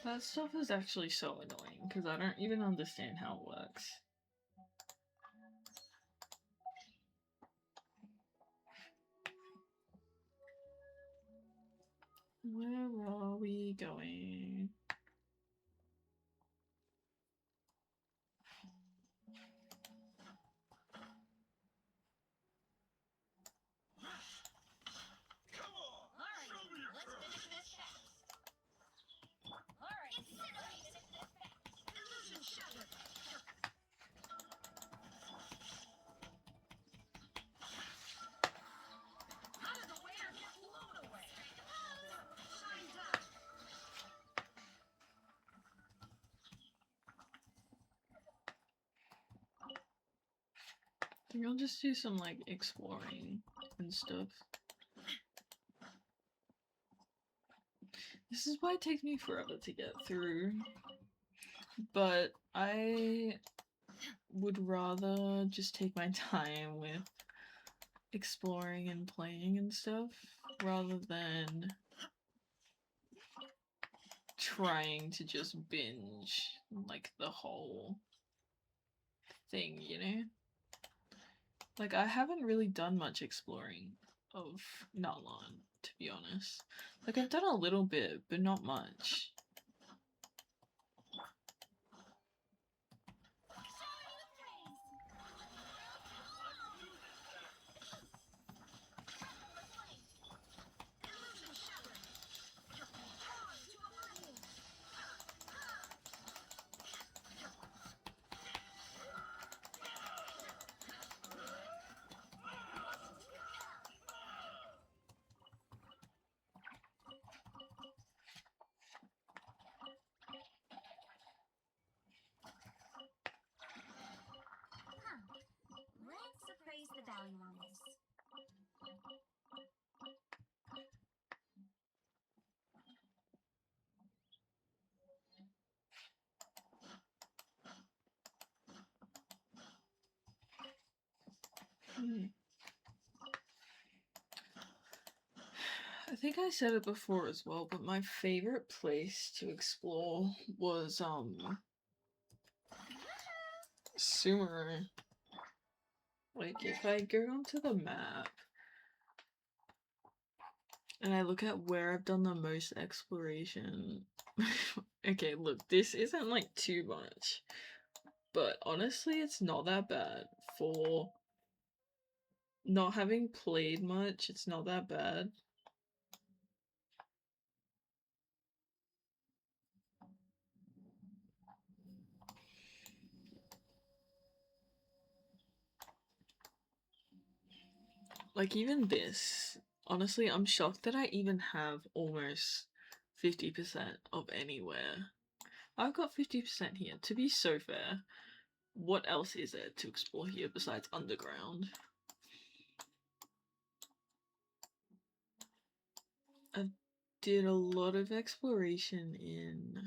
That stuff is actually so annoying because I don't even understand how it works. Where are we going? Alright, let's finish this fast. Alright, let's finish this fast. Illusion shattered! Out of the way or get blown away! Shine down! I think I'll just do some like exploring and stuff. This is why it takes me forever to get through. But I would rather just take my time with exploring and playing and stuff rather than trying to just binge like the whole thing, you know? Like I haven't really done much exploring of Natlan, to be honest. Like I've done a little bit, but not much. value on this. I think I said it before as well, but my favorite place to explore was Sumeru. Like if I go onto the map and I look at where I've done the most exploration. Okay, look, this isn't like too much, but honestly it's not that bad for not having played much. It's not that bad. Like even this, honestly, I'm shocked that I even have almost 50% of anywhere. I've got 50% here. To be so fair, what else is there to explore here besides underground? I did a lot of exploration in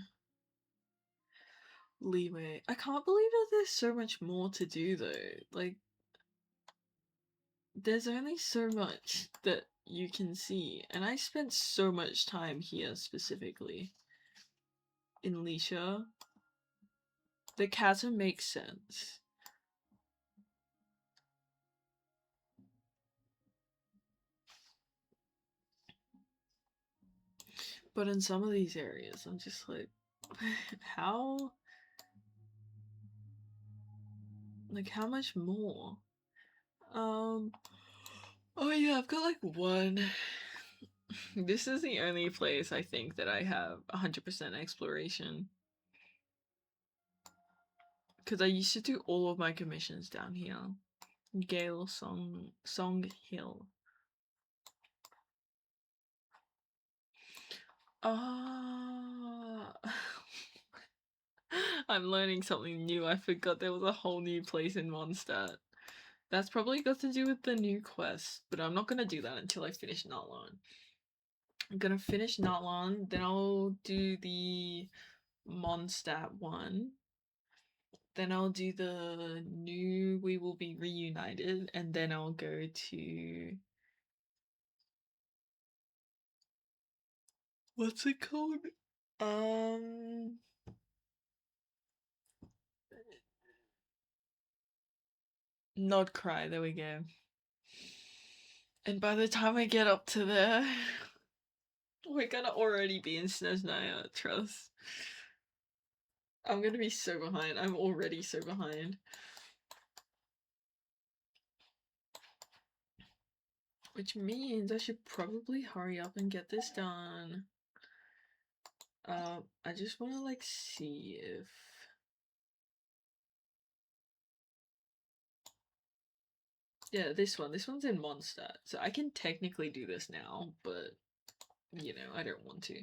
Leeway. I can't believe that there's so much more to do though. Like, there's only so much that you can see, and I spent so much time here specifically. In Leisha. The chasm makes sense. But in some of these areas, I'm just like, how? Like, how much more? Oh yeah, I've got like one. This is the only place I think that I have 100% exploration. Because I used to do all of my commissions down here. Gale Song Hill. Ah. I'm learning something new. I forgot there was a whole new place in Mondstadt. That's probably got to do with the new quest, but I'm not gonna do that until I finish Natlan. I'm gonna finish Natlan, then I'll do the Mondstadt one. Then I'll do the new We Will Be Reunited, and then I'll go to... What's it called? Not Cry, there we go. And by the time I get up to there, we're gonna already be in Snezhnaya, trust. I'm gonna be so behind. I'm already so behind. Which means I should probably hurry up and get this done. I just wanna like see if... Yeah, this one's in Mondstadt, so I can technically do this now, but, you know, I don't want to.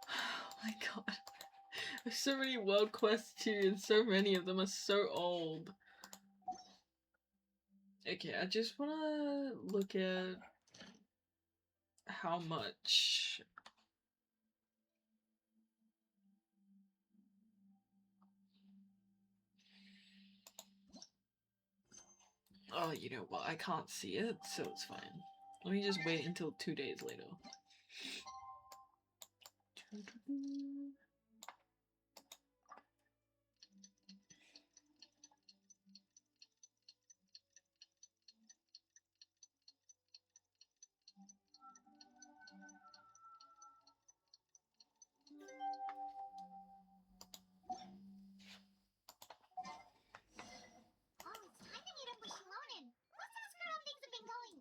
Oh my god. There's so many world quests too, and so many of them are so old. Okay, I just wanna look at how much... Oh, you know what? I can't see it, so it's fine. Let me just wait until 2 days later. Oh, it's time to meet up with Shilonen. Let's ask her how things have been going.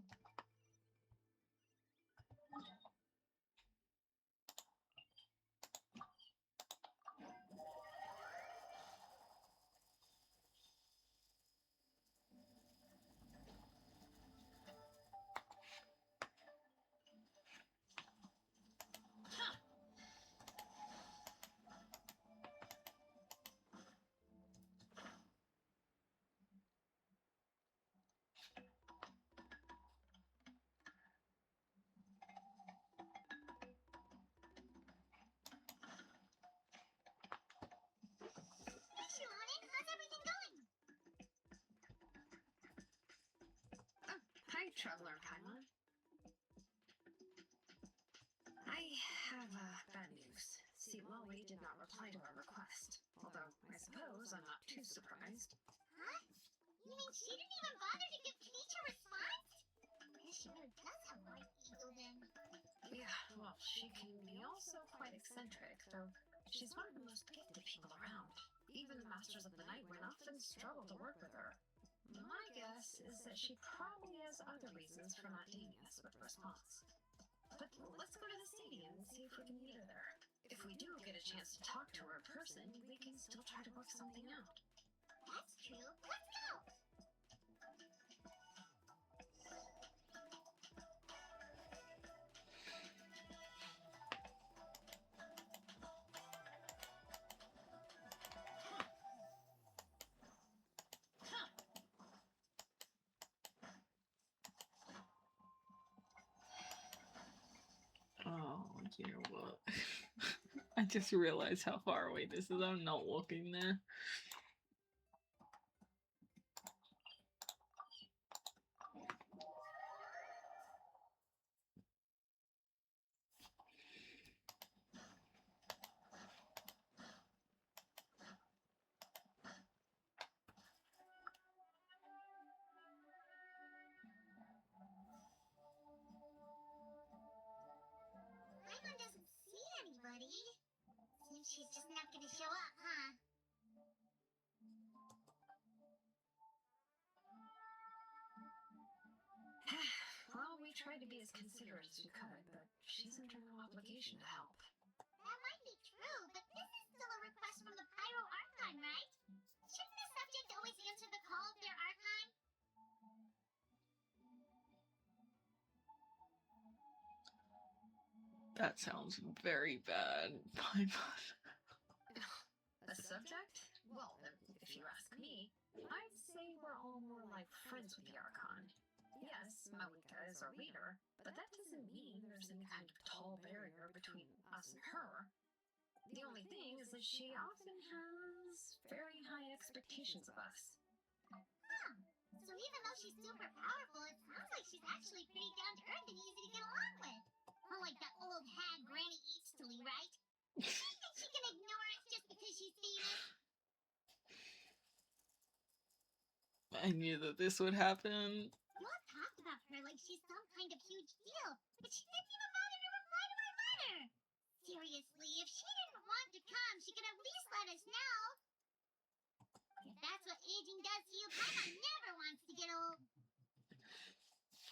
Traveler in Paimon. I have bad news. Lolly did not reply to our request. Although, I suppose I'm not too surprised. Huh? You mean she didn't even bother to give Peach a response? I guess she really does have a white ego then. Yeah, well, she can be also quite eccentric, though she's one of the most gifted people around. Even the Masters of the Night Wind often struggle to work with her. My guess is that she probably has other reasons for not dating us with response. But let's go to the stadium and see if we can meet her there. If we do get a chance to talk to her in person, we can still try to work something out. That's true. Let's go! Oh, you know what? I just realized how far away this is. I'm not walking there. Paimon doesn't see anybody. Seems she's just not gonna show up, huh? Well, we tried to be as considerate as we could, but she's under no obligation to help. That might be true, but this is still a request from the Pyro Archon, right? Shouldn't the subject always answer the call of their Archon? That sounds very bad. Paimon. A subject? Well, if you ask me, I'd say we're all more like friends with the Archon. Yes, Malika is our leader, but that doesn't mean there's any kind of tall barrier between us and her. The only thing is that she often has very high expectations of us. Huh. So even though she's super powerful, it sounds like she's actually pretty down to earth and easy to get along with. Unlike that old hag Granny Eastly, right? I think she can ignore us just because she's famous. I knew that this would happen. You all talked about her like she's some kind of huge deal, but she didn't even bother to reply to my letter. Seriously, if she didn't want to come, she could at least let us know. If that's what aging does to you, Paimon never wants to get old.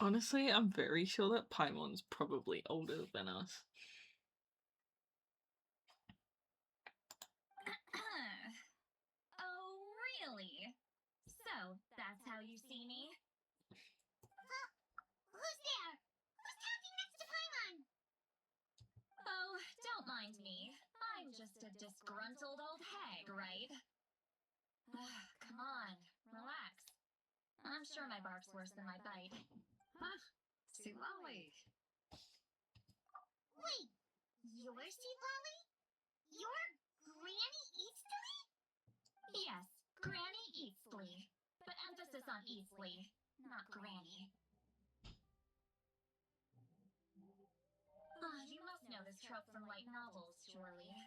Honestly, I'm very sure that Paimon's probably older than us. Oh, really? So, that's how you see me? Who's there? Who's talking next to Paimon? Oh, don't mind me. I'm just a disgruntled old hag, right? Come on, relax. I'm sure my bark's worse than my bite. Huh? Lolly. Wait, you're Lolly? You're Granny Eastly? Yes, Granny Eastly. But emphasis on Eastly, not Granny. You must know this trope from light novels, surely.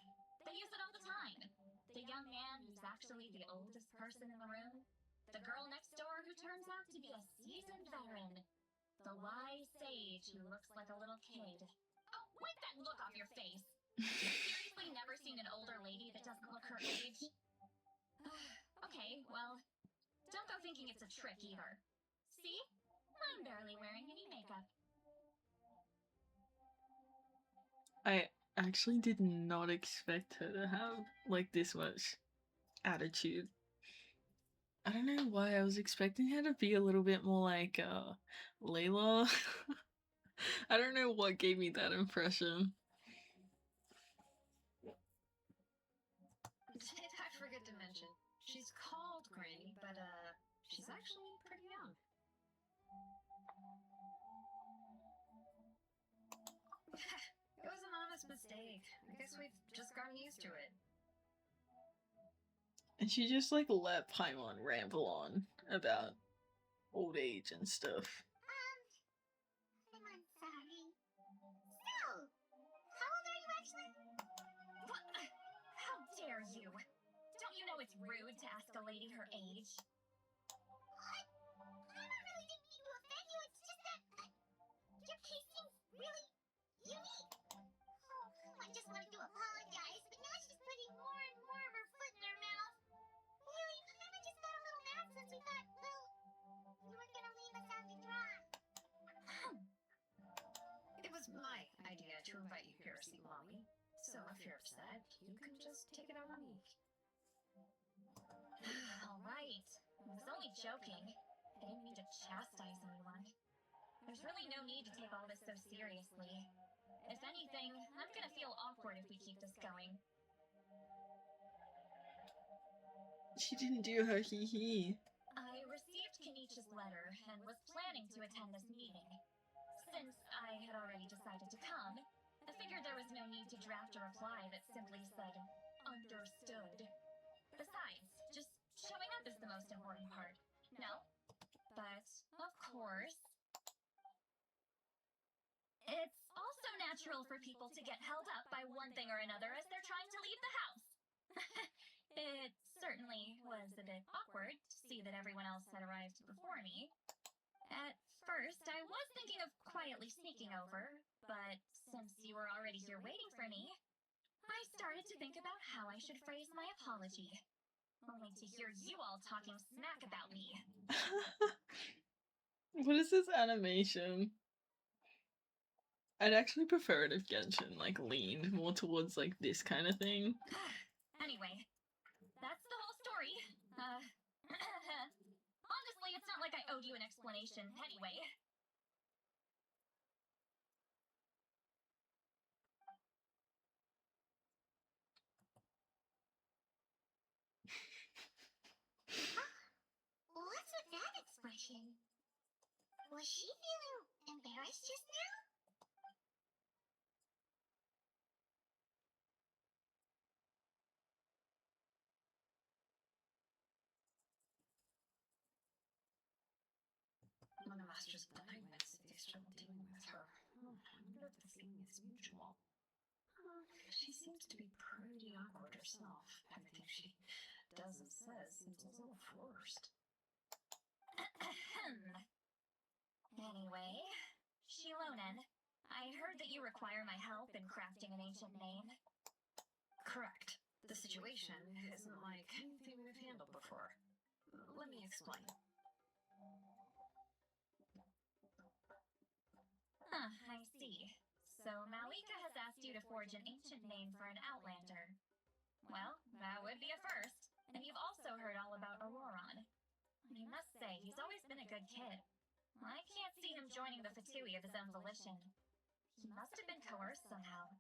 They use it all the time. The young man who's actually the oldest person in the room. The girl next door who turns out to be a seasoned veteran. The wise sage who looks like a little kid. Oh, wipe that look off your face! You've seriously never seen an older lady that doesn't look her age? Okay, well, don't go thinking it's a trick either. See? I'm barely wearing any makeup. I actually did not expect her to have, like, this much attitude. I don't know why I was expecting her to be a little bit more like, Layla. I don't know what gave me that impression. Did I forget to mention, she's called Granny, but, she's actually pretty young. It was an honest mistake. I guess we've just gotten used to it. And she just, like, let Paimon ramble on about old age and stuff. rude to ask a lady her age. What? I really didn't mean to offend you. It's just that your case seems really unique. Oh, I just wanted to apologize, but now she's putting more and more of her foot in her mouth. Really, I just got a little mad since we thought, well, you were gonna leave us out to dry. It was my idea to invite you here, sweet mommy. So if you're upset, you can just take it out on me. Alright, I was only joking. I didn't mean to chastise anyone. There's really no need to take all this so seriously. If anything, I'm gonna feel awkward if we keep this going. She didn't do her hee-hee. I received Kenichi's letter and was planning to attend this meeting. Since I had already decided to come, I figured there was no need to draft a reply that simply said, understood. Besides, just showing up is the most important part. No? But, of course, it's also natural for people to get held up by one thing or another as they're trying to leave the house. It certainly was a bit awkward to see that everyone else had arrived before me. At first, I was thinking of quietly sneaking over, but since you were already here waiting for me, I started to think about how I should phrase my apology. Only to hear you all talking smack about me. What is this animation? I'd actually prefer it if Genshin like leaned more towards like this kind of thing. Anyway, that's the whole story. Honestly, it's not like I owed you an explanation anyway. What's with that expression? Was she feeling embarrassed just now? When the Masters of the Night met, they struggled dealing with her. I wonder if the feeling is mutual. She seems to be pretty awkward herself. Everything she does and says seems a little forced. Anyway, Shilonen, I heard that you require my help in crafting an ancient name. Correct. The situation isn't like anything we've handled before. Let me explain. I see. So Malika has asked you to forge an ancient name for an Outlander. Well, that would be a first. And you've also heard all about Ororon. I must say, he's always been a good kid. I can't see him joining the Fatui of his own volition. He must have been coerced somehow.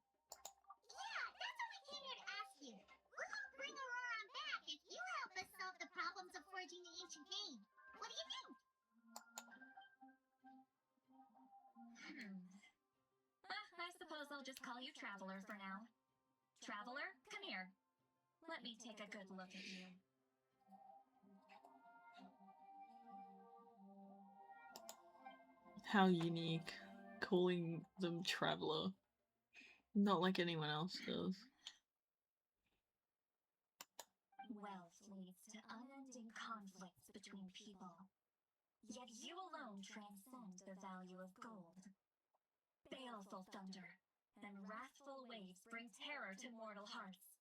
Yeah, that's what we came here to ask you. We'll help bring Ororon back if you help us solve the problems of forging the ancient name. What do you think? I suppose I'll just call you Traveler for now. Traveler, come here. Let me take a good look at you. How unique. Calling them Traveler. Not like anyone else does. Wealth leads to unending conflicts between people. Yet you alone transcend the value of gold. Baleful thunder and wrathful waves bring terror to mortal hearts.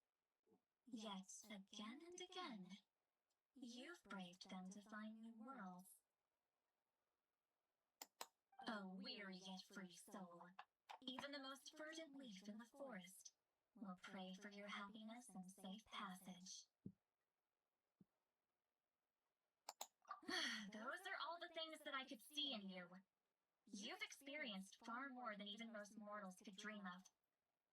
Yet, again and again, you've braved them to find new worlds. Oh, weary yet free soul, even the most verdant leaf in the forest will pray for your happiness and safe passage. Those are all the things that I could see in you. You've experienced far more than even most mortals could dream of.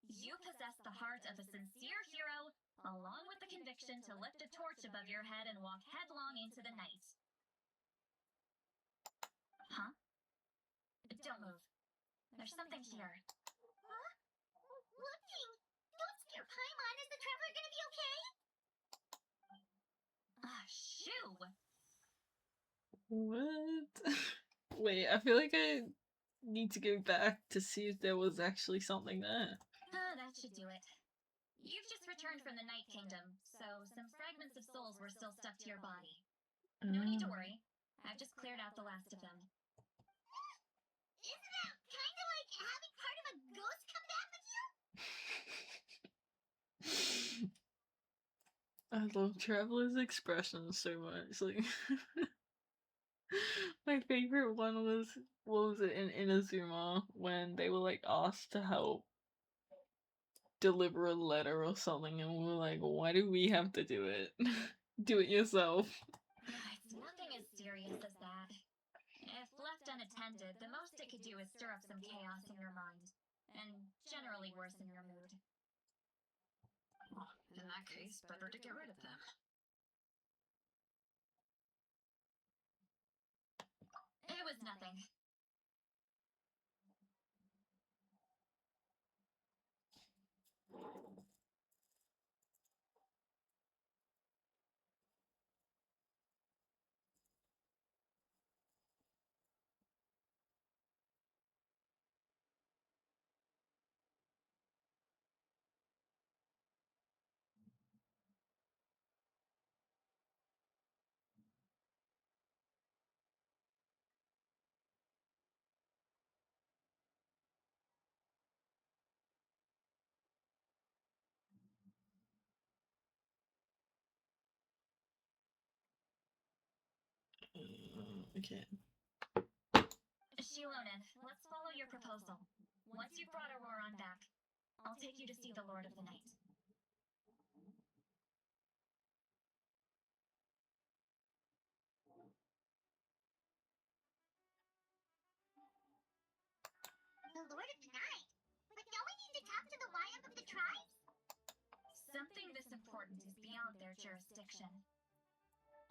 You possess the heart of a sincere hero, along with the conviction to lift a torch above your head and walk headlong into the night. Huh? Don't move. There's something here. Huh? What thing? Don't scare Paimon. Is the traveler gonna be okay? Shoo! What? Wait, I feel like I need to go back to see if there was actually something there. That should do it. You've just returned from the Night Kingdom, so some fragments of souls were still stuck to your body. Oh. No need to worry. I've just cleared out the last of them. Isn't that kind of like having part of a ghost come back with you? I love Traveler's expressions so much. Like, my favorite one was, what was it, in Inazuma, when they were like asked to help deliver a letter or something, and we were like, why do we have to do it? Do it yourself. It's nothing as serious as that. If left unattended, the most it could do is stir up some chaos in your mind, and generally worsen your mood. In that case, better to get rid of them. It was nothing. Okay. Shilonen, let's follow your proposal. Once you've brought Ororon back, I'll take you to see the Lord of the Night. The Lord of the Night? But don't we need to talk to the YM of the tribes? Something this important is beyond their jurisdiction.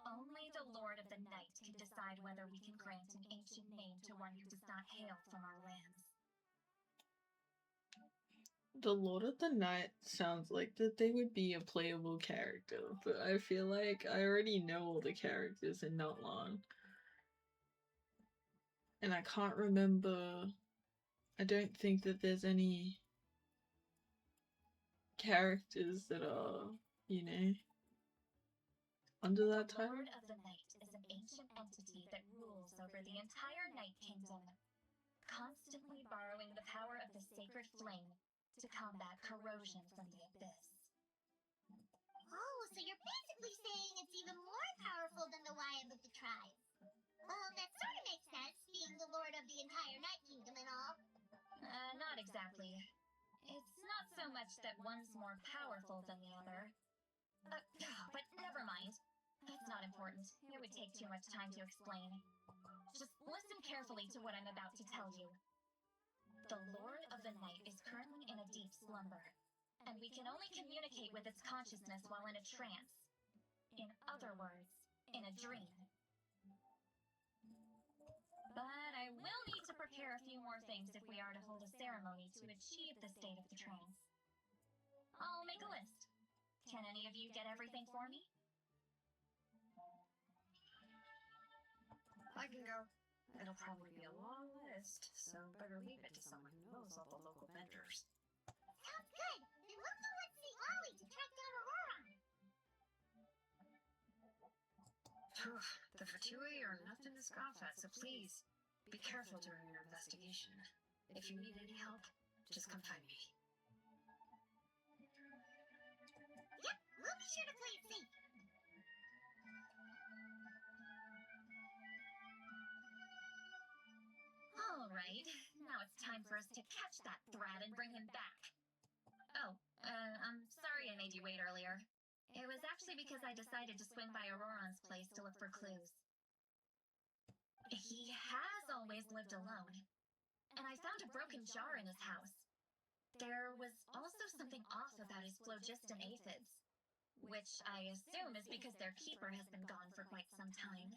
Only the Lord of the Night can decide whether we can grant an ancient name to one who does not hail from our lands. The Lord of the Night sounds like that they would be a playable character, but I feel like I already know all the characters in Natlan. And I can't remember. I don't think that there's any characters that are, you know, under that The title. Lord of the Night is an ancient entity that rules over the entire Night Kingdom, constantly borrowing the power of the sacred flame to combat corrosion from the abyss. Oh, so you're basically saying it's even more powerful than the YM of the tribes. Well, that sort of makes sense, being the lord of the entire Night Kingdom and all. Not exactly. It's not so much that one's more powerful than the other. But never mind. That's not important. It would take too much time to explain. Just listen carefully to what I'm about to tell you. The Lord of the Night is currently in a deep slumber, and we can only communicate with its consciousness while in a trance. In other words, in a dream. But I will need to prepare a few more things if we are to hold a ceremony to achieve the state of the trance. I'll make a list. Can any of you get everything for me? I can go. It'll probably be a long list, so better leave it to someone who knows all the local vendors. Sounds good. Then let's go and see Ollie to track down Ororon. The Fatui are nothing to scoff at, so please, be careful during your investigation. If you need any help, just come find me. Yep, we'll be sure to play it safe. Alright, now it's time for us to catch that brat and bring him back. Oh, I'm sorry I made you wait earlier. It was actually because I decided to swing by Ororon's place to look for clues. He has always lived alone, and I found a broken jar in his house. There was also something off about his phlogiston aphids, which I assume is because their keeper has been gone for quite some time.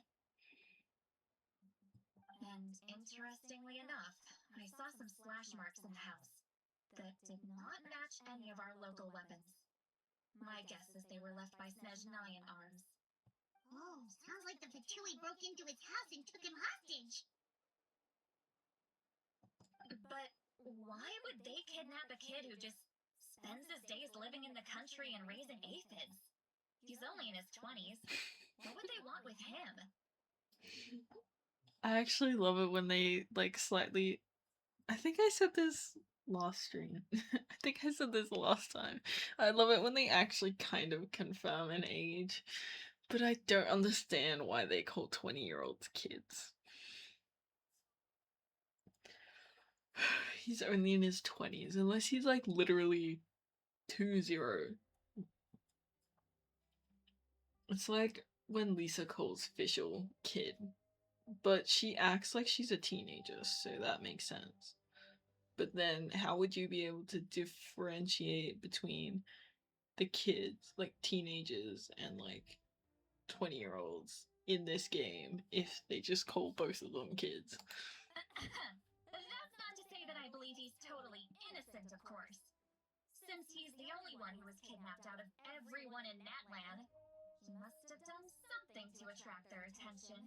And interestingly enough, I saw some slash marks in the house that did not match any of our local weapons. My guess is they were left by Snezhnayan arms. Oh, sounds like the Fatui broke into his house and took him hostage. But why would they kidnap a kid who just spends his days living in the country and raising aphids. He's only in his 20s. What would they want with him? I actually love it when they like slightly. I think I said this last stream. I think I said this last time. I love it when they actually kind of confirm an age, but I don't understand why they call 20-year-olds kids. He's only in his 20s, unless he's like literally 20. It's like when Lisa calls Fischl kid, but she acts like she's a teenager, so that makes sense. But then how would you be able to differentiate between the kids, like teenagers, and like 20-year-olds in this game if they just call both of them kids? That's not to say that I believe he's totally innocent, of course. Since he's the only one who was kidnapped out of everyone in Natlan, he must have done something to attract their attention.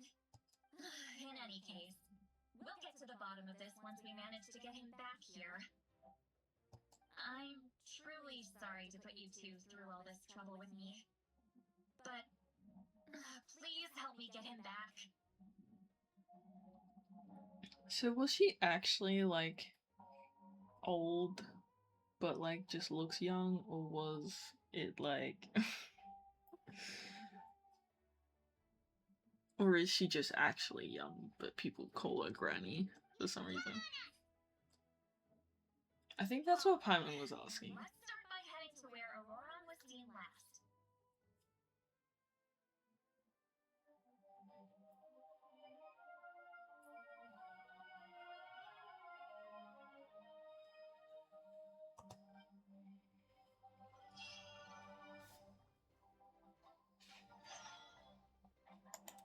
In any case, we'll get to the bottom of this once we manage to get him back here. I'm truly sorry to put you two through all this trouble with me. But please help me get him back. So was she actually like old but like just looks young, or was it like or is she just actually young but people call her granny for some reason? I think that's what Paimon was asking. Let's start by heading to where Ororon was seen last.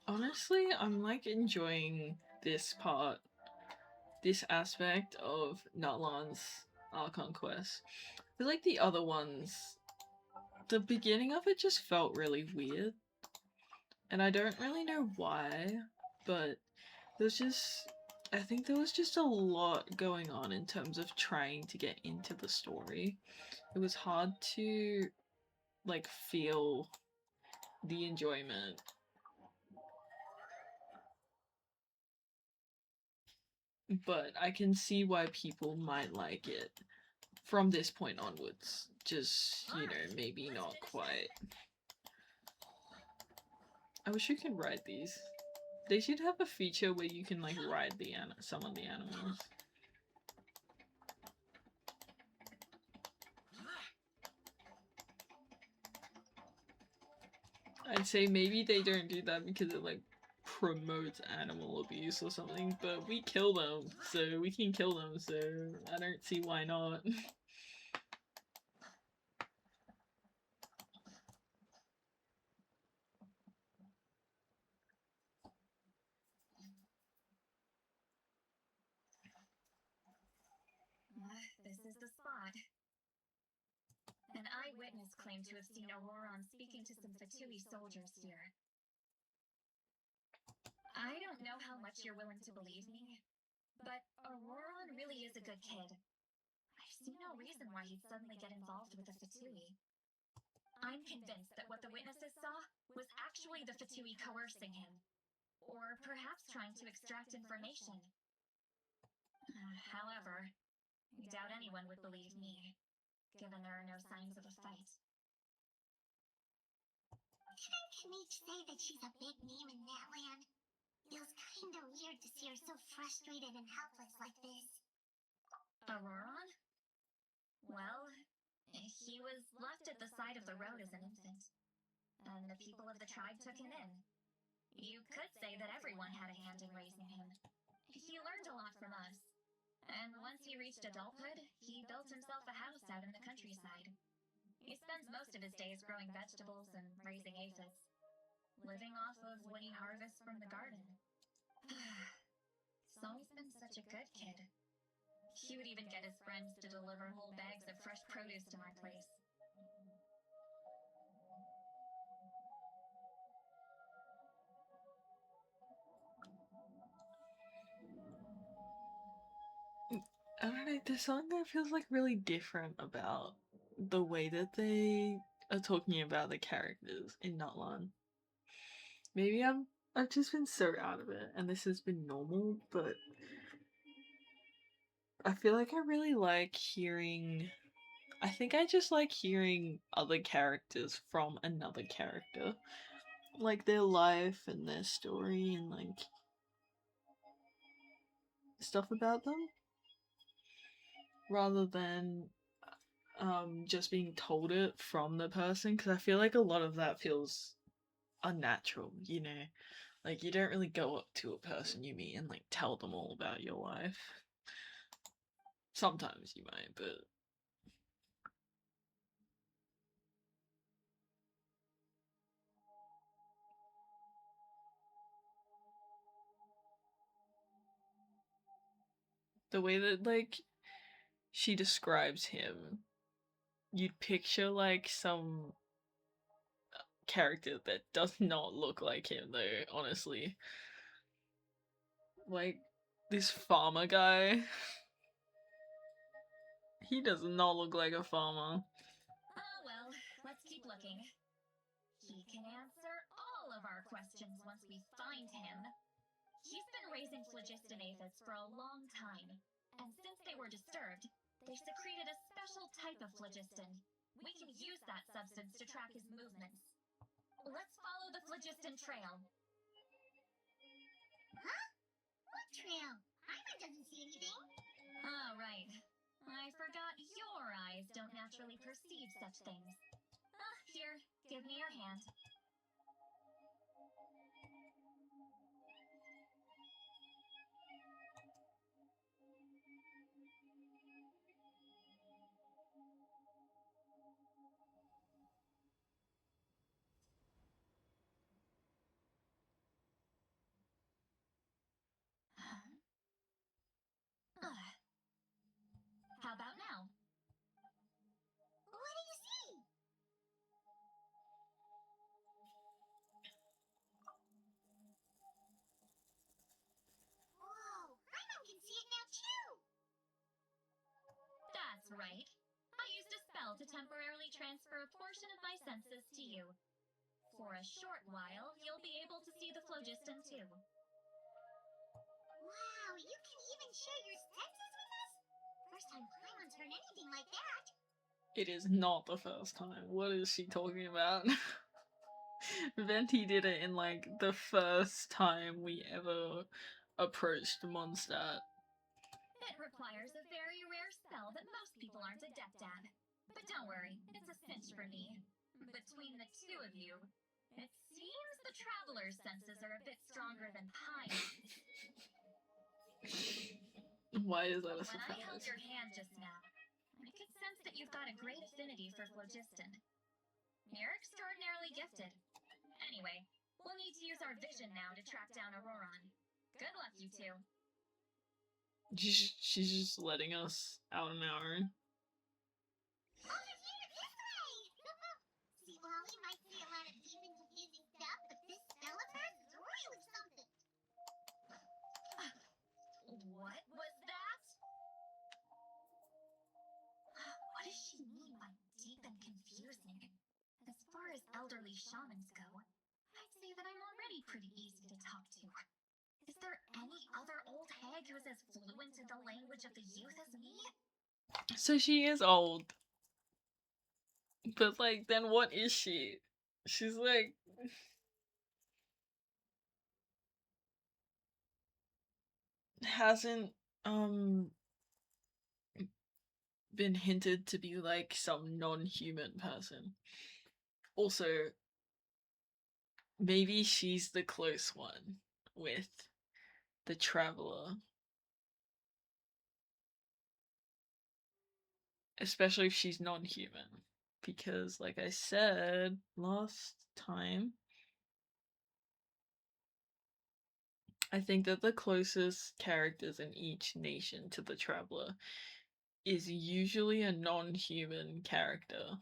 Honestly, I'm like enjoying this part, this aspect of Natlan's Archon quest. I feel like the other ones, the beginning of it just felt really weird. And I don't really know why, but there's just, I think there was just a lot going on in terms of trying to get into the story. It was hard to like feel the enjoyment. But I can see why people might like it from this point onwards. Just, you know, maybe not quite. I wish you could ride these. They should have a feature where you can like ride the some of the animals. I'd say maybe they don't do that because it like promotes animal abuse or something, but we kill them, so we can kill them, so I don't see why not. This is the spot. An eyewitness claimed to have seen Ororon speaking to some Fatui soldiers here. I don't know how much you're willing to believe me, but Ororon really is a good kid. I see no reason why he'd suddenly get involved with the Fatui. I'm convinced that what the witnesses saw was actually the Fatui coercing him, or perhaps trying to extract information. However, I doubt anyone would believe me, given there are no signs of a fight. Didn't Kanique say that she's a big name in Natlan? Feels kinda weird to see her so frustrated and helpless like this. Ororon? Well, he was left at the side of the road as an infant, and the people of the tribe took him in. You could say that everyone had a hand in raising him. He learned a lot from us, and once he reached adulthood, he built himself a house out in the countryside. He spends most of his days growing vegetables and raising aphids, living off of what he harvests from the garden. He's always been such a good kid. He would even get his friends to deliver whole bags of fresh produce to my place. I don't know, there's something that feels like really different about the way that they are talking about the characters in Natlan. Maybe I've just been so out of it and this has been normal, but I feel like I really like hearing, I think I just like hearing other characters from another character. Like their life and their story and like stuff about them. Rather than just being told it from the person, because I feel like a lot of that feels unnatural, you know? Like you don't really go up to a person you meet and like tell them all about your life. Sometimes you might, but the way that like she describes him, you'd picture like some character that does not look like him though, honestly. Like this farmer guy. He does not look like a farmer. Oh well, let's keep looking. He can answer all of our questions once we find him. He's been raising phlogiston aphids for a long time, and since they were disturbed, they secreted a special type of phlogiston. We can use that substance to track his movements. Let's follow the phlogiston trail. Huh? What trail? Paimon doesn't see anything. Ah, right. I forgot your eyes don't naturally perceive such things. Here, give me your hand. How about now? What do you see? Whoa, Paimon can see it now too. That's right. I used a spell to temporarily transfer a portion of my senses to you. For a short while, you'll be able to see the phlogiston too. Wow, you can even share your senses with us? First time Paimon's heard anything like that. It is not the first time. What is she talking about? Venti did it in like the first time we ever approached Mondstadt. It requires a very rare spell that most people aren't adept at. But don't worry, it's a cinch for me. Between the two of you, it seems the traveler's senses are a bit stronger than Paimon's. Why is that a When I held surprise? your hand just now, I could sense that you've got a great affinity for phlogiston. You're extraordinarily gifted. Anyway, we'll need to use our vision now to track down Ororon. Good luck, you two. She's just letting us out on our own. Over here, this way! See, while we might see a lot of demons using stuff, but this spell of hers is really something. What was that? What does she mean by deep and confusing? As far as elderly shamans go, I'd say that I'm already pretty easy to talk to. Is there any other old hag who's as fluent in the language of the youth as me? So she is old. But like, then what is she? She's like... hasn't been hinted to be like some non-human person. Also, maybe she's the close one with the traveler. Especially if she's non-human. Because like I said last time, I think that the closest characters in each nation to the traveler is usually a non-human character.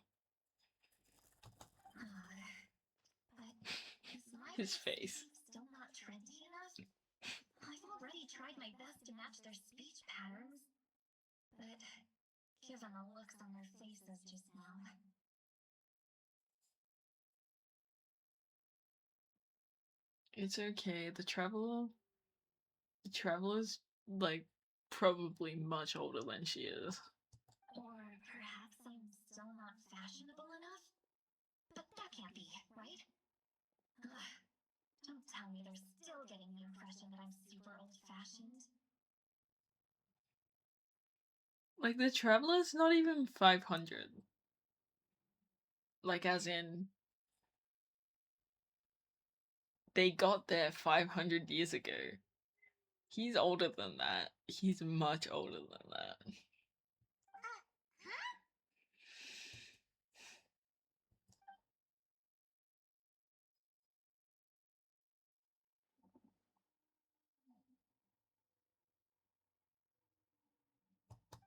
His face. Still not trendy enough? I've already tried my best to match their speech patterns. But given the looks on their faces just now. It's okay. The traveler's like probably much older than she is. Or perhaps I'm still not fashionable enough? But that can't be, right? Ugh. Don't tell me they're still getting the impression that I'm super old-fashioned. Like the traveler's not even 500. Like as in they got there 500 years ago. He's older than that. He's much older than that.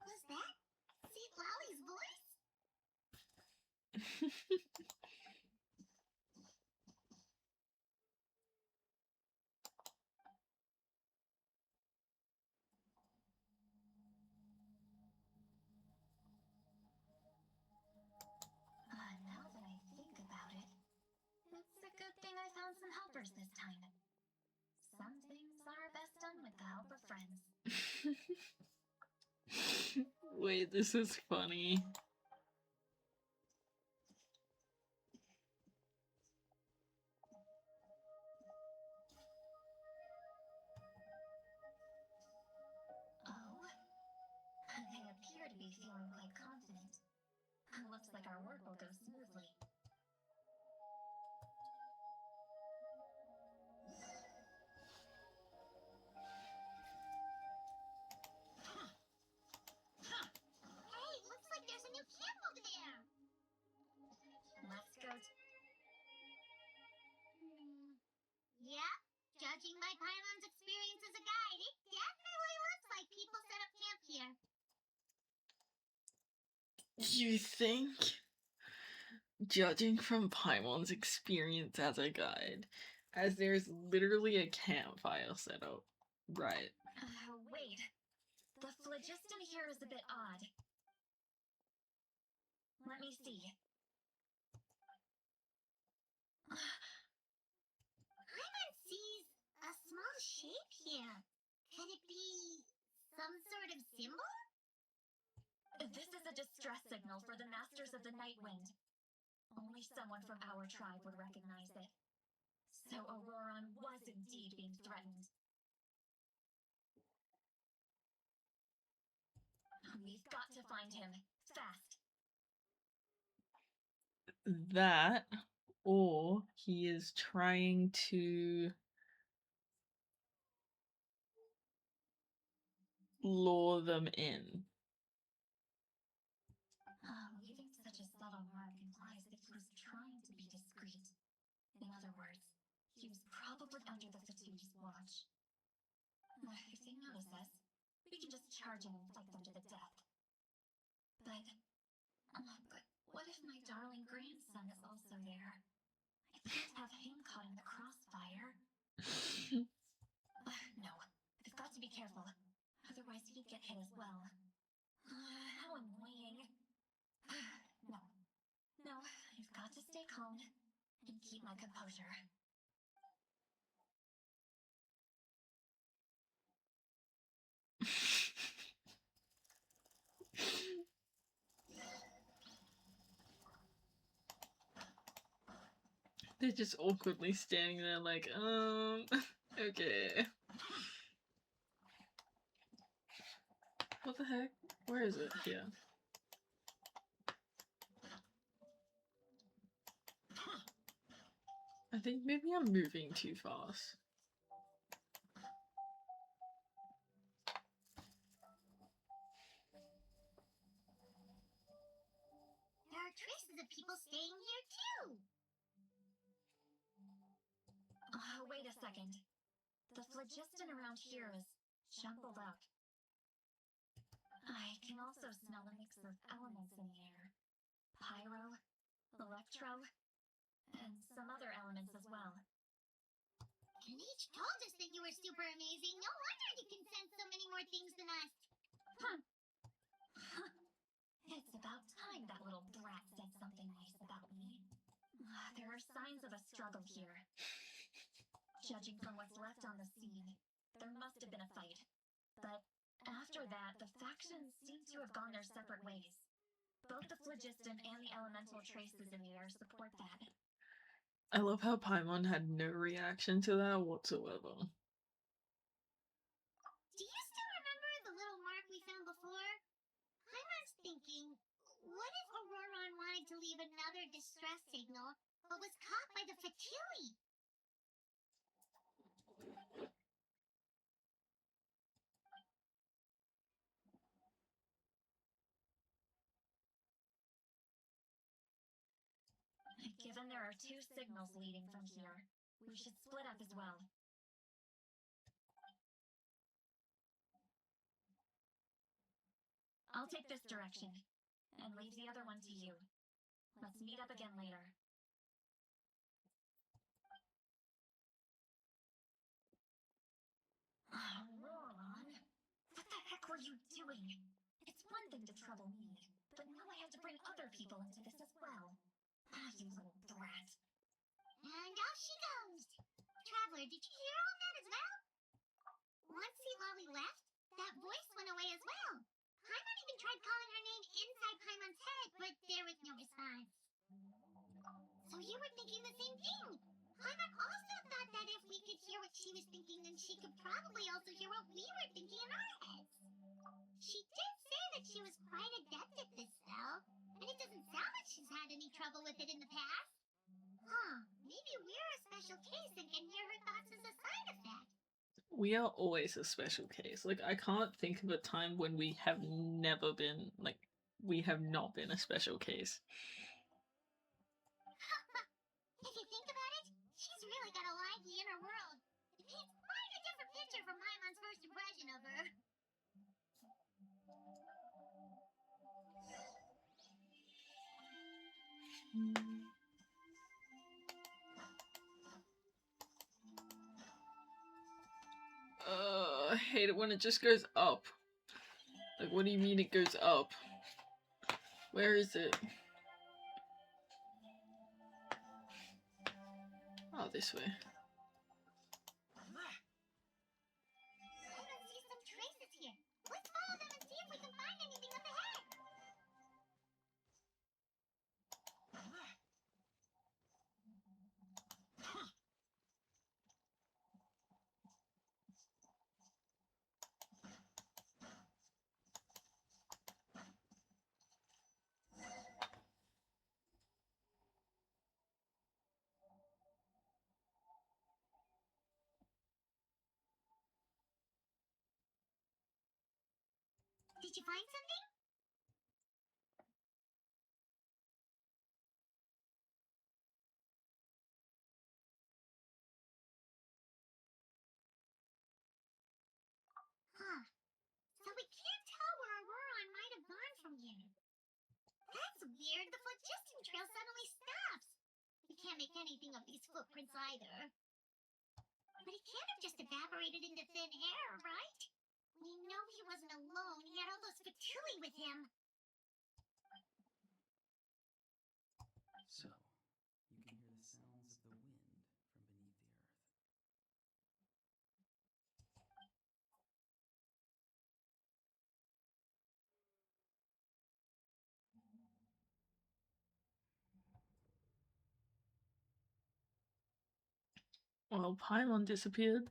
Was that St. Lolly's voice? Now that I think about it, it's a good thing I found some helpers this time. Some things are best done with the help of friends. Wait, this is funny. Oh, they appear to be feeling quite confident. Looks like our work will go smoothly. Hey, looks like there's a new camp over there. Let's go. Yeah, judging by Paimon's experience as a guide, it definitely looks like people set up camp here. You think? Judging from Paimon's experience as a guide, as there's literally a campfire set up. Right. Wait. The phlogiston here is a bit odd. Let me see. Paimon sees a small shape here. Could it be some sort of symbol? This is a distress signal for the Masters of the Night Wind. Only someone from our tribe would recognize it. So Ororon was indeed being threatened. We've got to find him. Fast. That, or he is trying to lure them in. Leaving such a subtle mark implies that he was trying to be discreet. In other words, he was probably under the Fatigue's watch. If they notice us, we can just charge in and fight them to the death. But what if my darling grandson is also there? I can't have him caught in the crossfire. No, I've got to be careful. Otherwise he'd get hit as well. How annoying. No, I've got to stay calm and keep my composure. They're just awkwardly standing there like, okay. What the heck? Where is it? Here. I think maybe I'm moving too fast. There are traces of people staying here too. Wait a second. The phlogiston around here is jumbled up. I can also smell a mix of elements in the air. Pyro, electro, and some other elements as well. Kanichi told us that you were super amazing. No wonder you can sense so many more things than us. There are signs of a struggle here. Judging from what's left on the scene, there must have been a fight. But after that, the factions seem to have gone their separate ways. Both the phlogiston and the elemental traces in the air support that. I love how Paimon had no reaction to that whatsoever. Do you still remember the little mark we found before? Paimon's thinking, what if Ororon wanted to leave another distress signal, but was caught by the Fatui? Given there are two signals leading from here, we should split up as well. I'll take this direction, and leave the other one to you. Let's meet up again later. Ororon, what the heck were you doing? It's one thing to trouble me, but now I have to bring other people into this as well. You little brat. And off she goes. Traveler, did you hear all that as well? Once Lolly left, that voice went away as well. Paimon even tried calling her name inside Paimon's head, but there was no response. So you were thinking the same thing. Paimon also thought that if we could hear what she was thinking, then she could probably also hear what we were thinking in our heads. She did say that she was quite adept at this, though, and it doesn't sound like she's had any trouble with it in the past. Huh, maybe we're a special case and can hear her thoughts as a side effect. We are always a special case. Like, I can't think of a time when we have never been, like, we have not been a special case. If you think about it, she's really got a lively inner world. It paints quite a different picture from Paimon's first impression of her. I hate it when it just goes up. Like, what do you mean it goes up? Where is it? Oh, this way. I can see some traces here. Let's follow them and see if we can find anything up ahead. Did you find something? Huh. So we can't tell where Ororon might have gone from here. That's weird. The phlogiston trail suddenly stops. We can't make anything of these footprints either. But he can't have just evaporated into thin air, right? We know he wasn't alone. He had all those Fatui with him. So, you can hear the sounds of the wind from beneath the earth. Well, Paimon disappeared.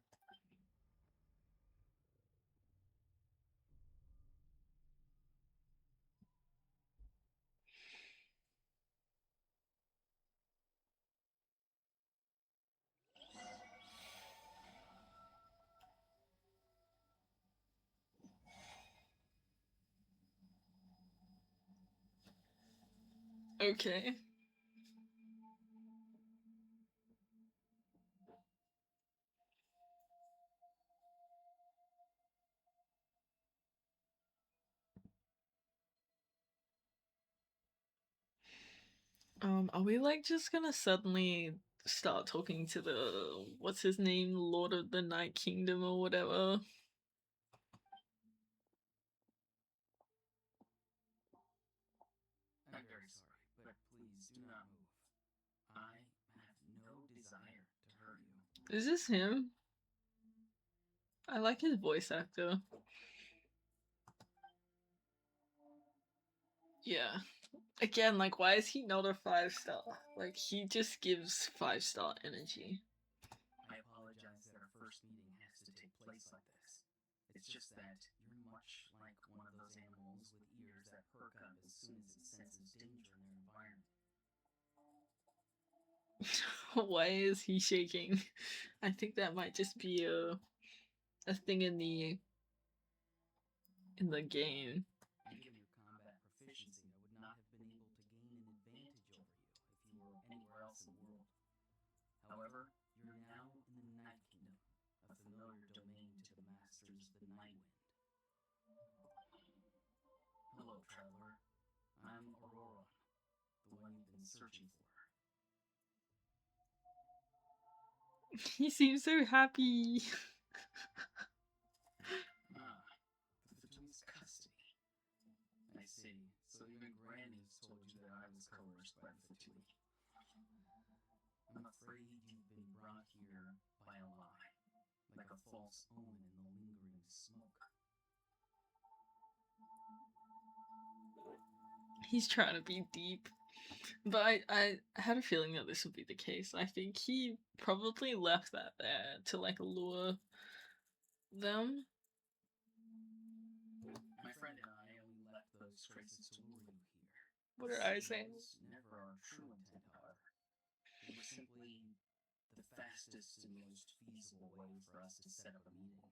Okay. Are we like just gonna suddenly start talking to the what's his name, Lord of the Night Kingdom or whatever? I'm very sorry, but please do not move. I have no desire to hurt you. Is this him? I like his voice actor. Yeah. Again, like, why is he not a 5-star? Like, he just gives 5-star energy. I apologize that our first meeting has to take place like this. It's just that you're much like one of those animals with ears that perk up as soon as it senses danger in their environment. Why is he shaking? I think that might just be a thing in the game. Given your combat proficiency, I would not have been able to gain an advantage over you if you were anywhere else in the world. However, you're now in the Night Kingdom, a familiar domain to the masters of the Night Wind. Hello, traveler. I'm Ororon, the one you've been searching for. He seems so happy. The Fatoui's custody. I see. So even Granny has told you that I was coerced by the Fatoui. I'm afraid you've been brought here by a lie, like a false omen in the lingering smoke. He's trying to be deep. But I had a feeling that this would be the case. I think he probably left that there to, like, lure them. My friend and I only left those traces to lure you here. What are I saying? This was never our true intent, however. It was simply the fastest and most feasible way for us to set up a meeting.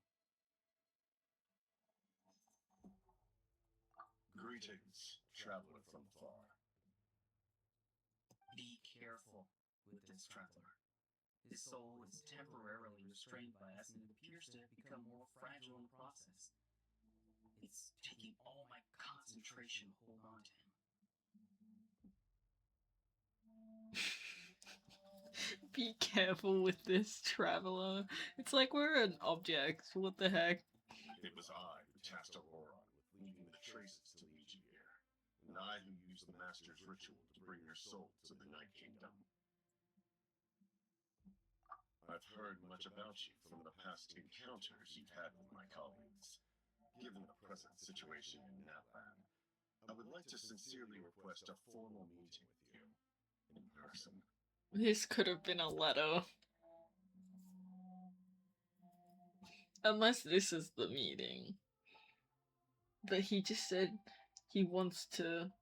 Greetings, traveler from far. Be careful with this traveler. His soul is temporarily restrained by us, and it appears to have become more fragile in the process. It's taking all my concentration to hold on to him. Be careful with this traveler. It's like we're an object. What the heck? It was I who tasked Ororon with leading the traces to Ligier, and I who used the Master's ritual to bring your soul to the Night Kingdom. I've heard much about you from the past encounters you've had with my colleagues. Given the present situation in Natlan, I would like to sincerely request a formal meeting with you, in person. This could have been a letter. Unless this is the meeting. But he just said he wants to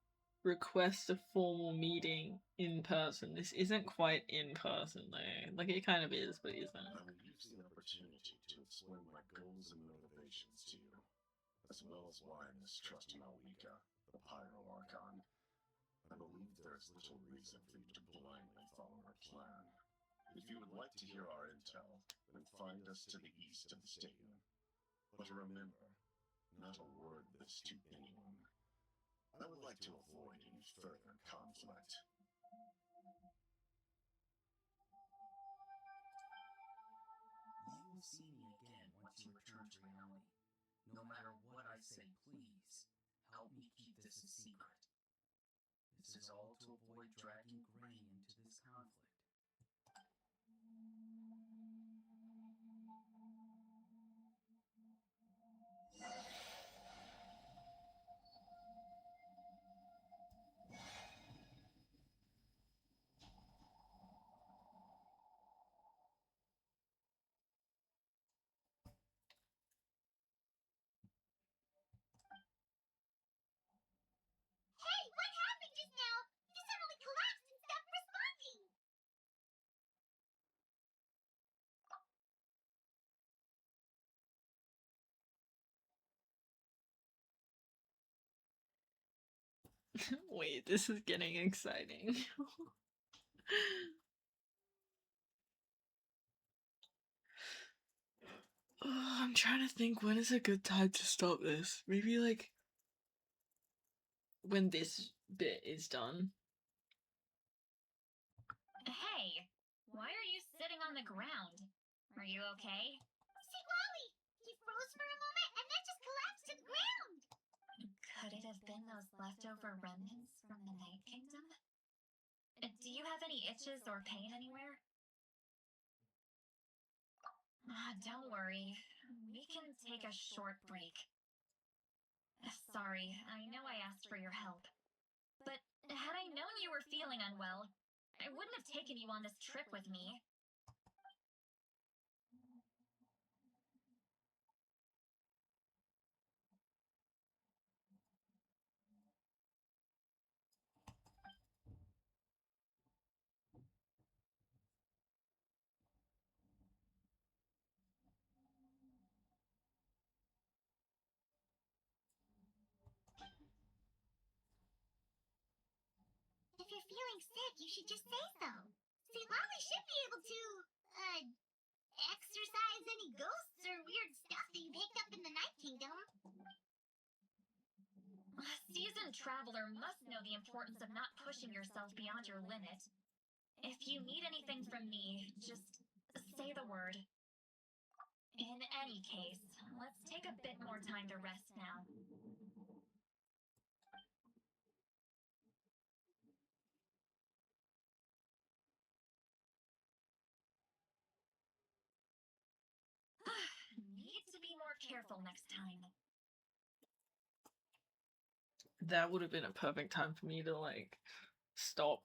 request a formal meeting in person. This isn't quite in person though. Like, it kind of is, but isn't. I will use the opportunity to explain my goals and motivations to you, as well as why I mistrust Malika, the Pyro Archon. I believe there is little reason for you to blindly follow our plan. If you would like to hear our intel, then find us to the east of the stadium. But remember, not a word this to anyone. I would like to avoid any further conflict. You will see me again once you return to reality. No matter what I say, please, help me keep this a secret. This is all to avoid dragging Granny into this conflict. Hey, what happened just now? You suddenly collapsed and stopped responding. Wait, this is getting exciting. Oh, I'm trying to think, when is a good time to stop this? Maybe, like, when this bit is done. Hey, why are you sitting on the ground? Are you okay? See, Wally, he froze for a moment and then just collapsed to the ground. Could it have been those leftover remnants from the Night Kingdom? Do you have any itches or pain anywhere? Don't worry. We can take a short break. Sorry, I know I asked for your help. But had I known you were feeling unwell, I wouldn't have taken you on this trip with me. If you're feeling sick, you should just say so. St. Lolly should be able to, exorcise any ghosts or weird stuff that you picked up in the Night Kingdom. A seasoned traveler must know the importance of not pushing yourself beyond your limit. If you need anything from me, just say the word. In any case, let's take a bit more time to rest now. Need to be more careful next time. That would have been a perfect time for me to, like, stop.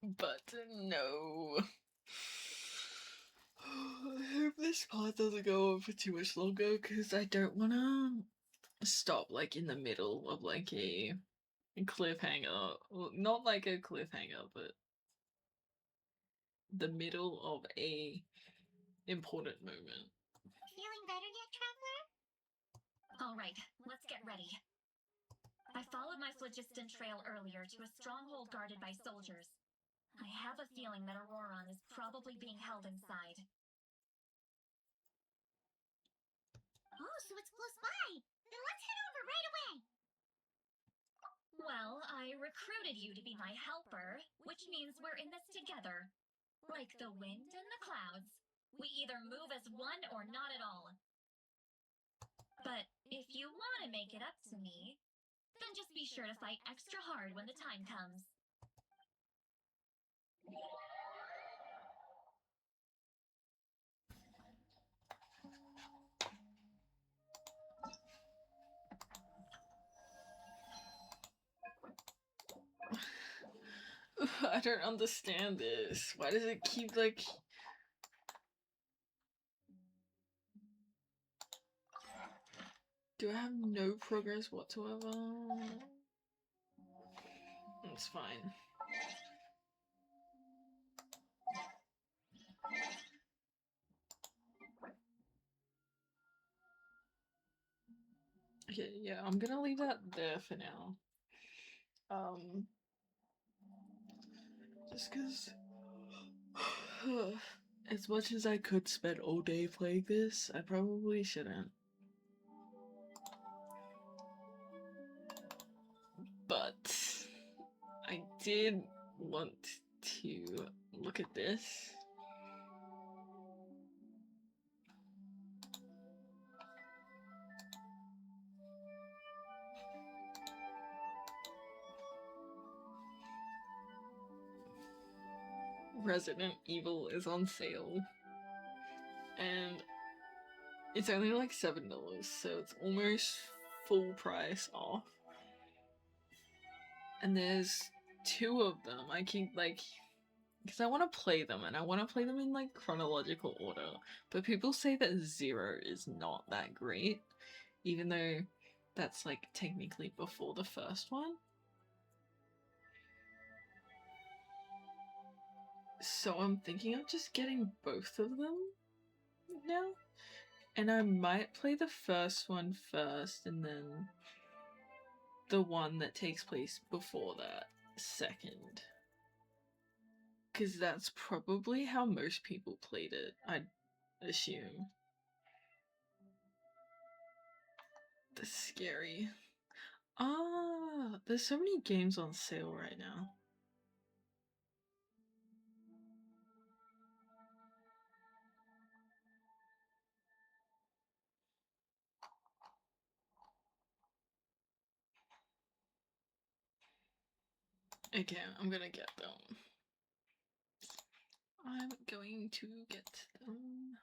But no. I hope this part doesn't go on for too much longer, because I don't want to stop, like, in the middle of, like, a cliffhanger. Well, not like a cliffhanger, but the middle of a important moment. Feeling better yet, Traveler? Alright, let's get ready. I followed my phlogiston trail earlier to a stronghold guarded by soldiers. I have a feeling that Ororon is probably being held inside. Oh, so it's close by. Then let's head over right away. Well, I recruited you to be my helper, which means we're in this together. Like the wind and the clouds. We either move as one or not at all. But if you want to make it up to me, then just be sure to fight extra hard when the time comes. I don't understand this. Why does it keep, like... Do I have no progress whatsoever? It's fine. Okay, yeah, I'm gonna leave that there for now. Just cause as much as I could spend all day playing this, I probably shouldn't. But I did want to look at this. Resident Evil is on sale. And it's only like $7, so it's almost full price off. And there's 2 of them. I keep like, because I want to play them, and I want to play them in like chronological order. But people say that 0 is not that great, even though that's like technically before the first one. So I'm thinking of just getting both of them now. And I might play the first one first, and then the one that takes place before that second. Because that's probably how most people played it, I'd assume. That's scary. Ah, there's so many games on sale right now. Okay, I'm gonna get them. I'm going to get them.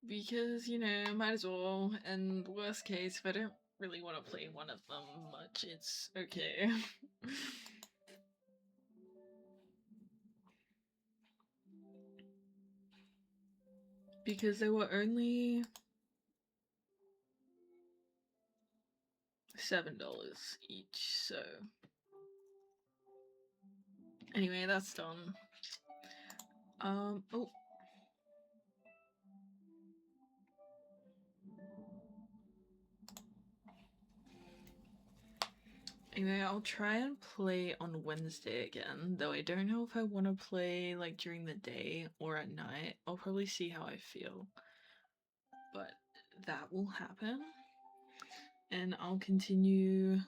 Because, you know, might as well. And worst case, if I don't really want to play one of them much, it's okay. Because they were only $7 each, so anyway, that's done. Oh, anyway, I'll try and play on Wednesday again, though I don't know if I want to play like during the day or at night. I'll probably see how I feel, but that will happen. And I'll continue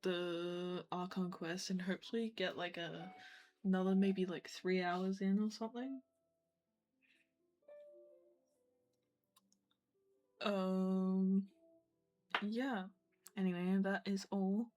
the Archon quest and hopefully get like another maybe like 3 hours in or something. Yeah. Anyway, that is all.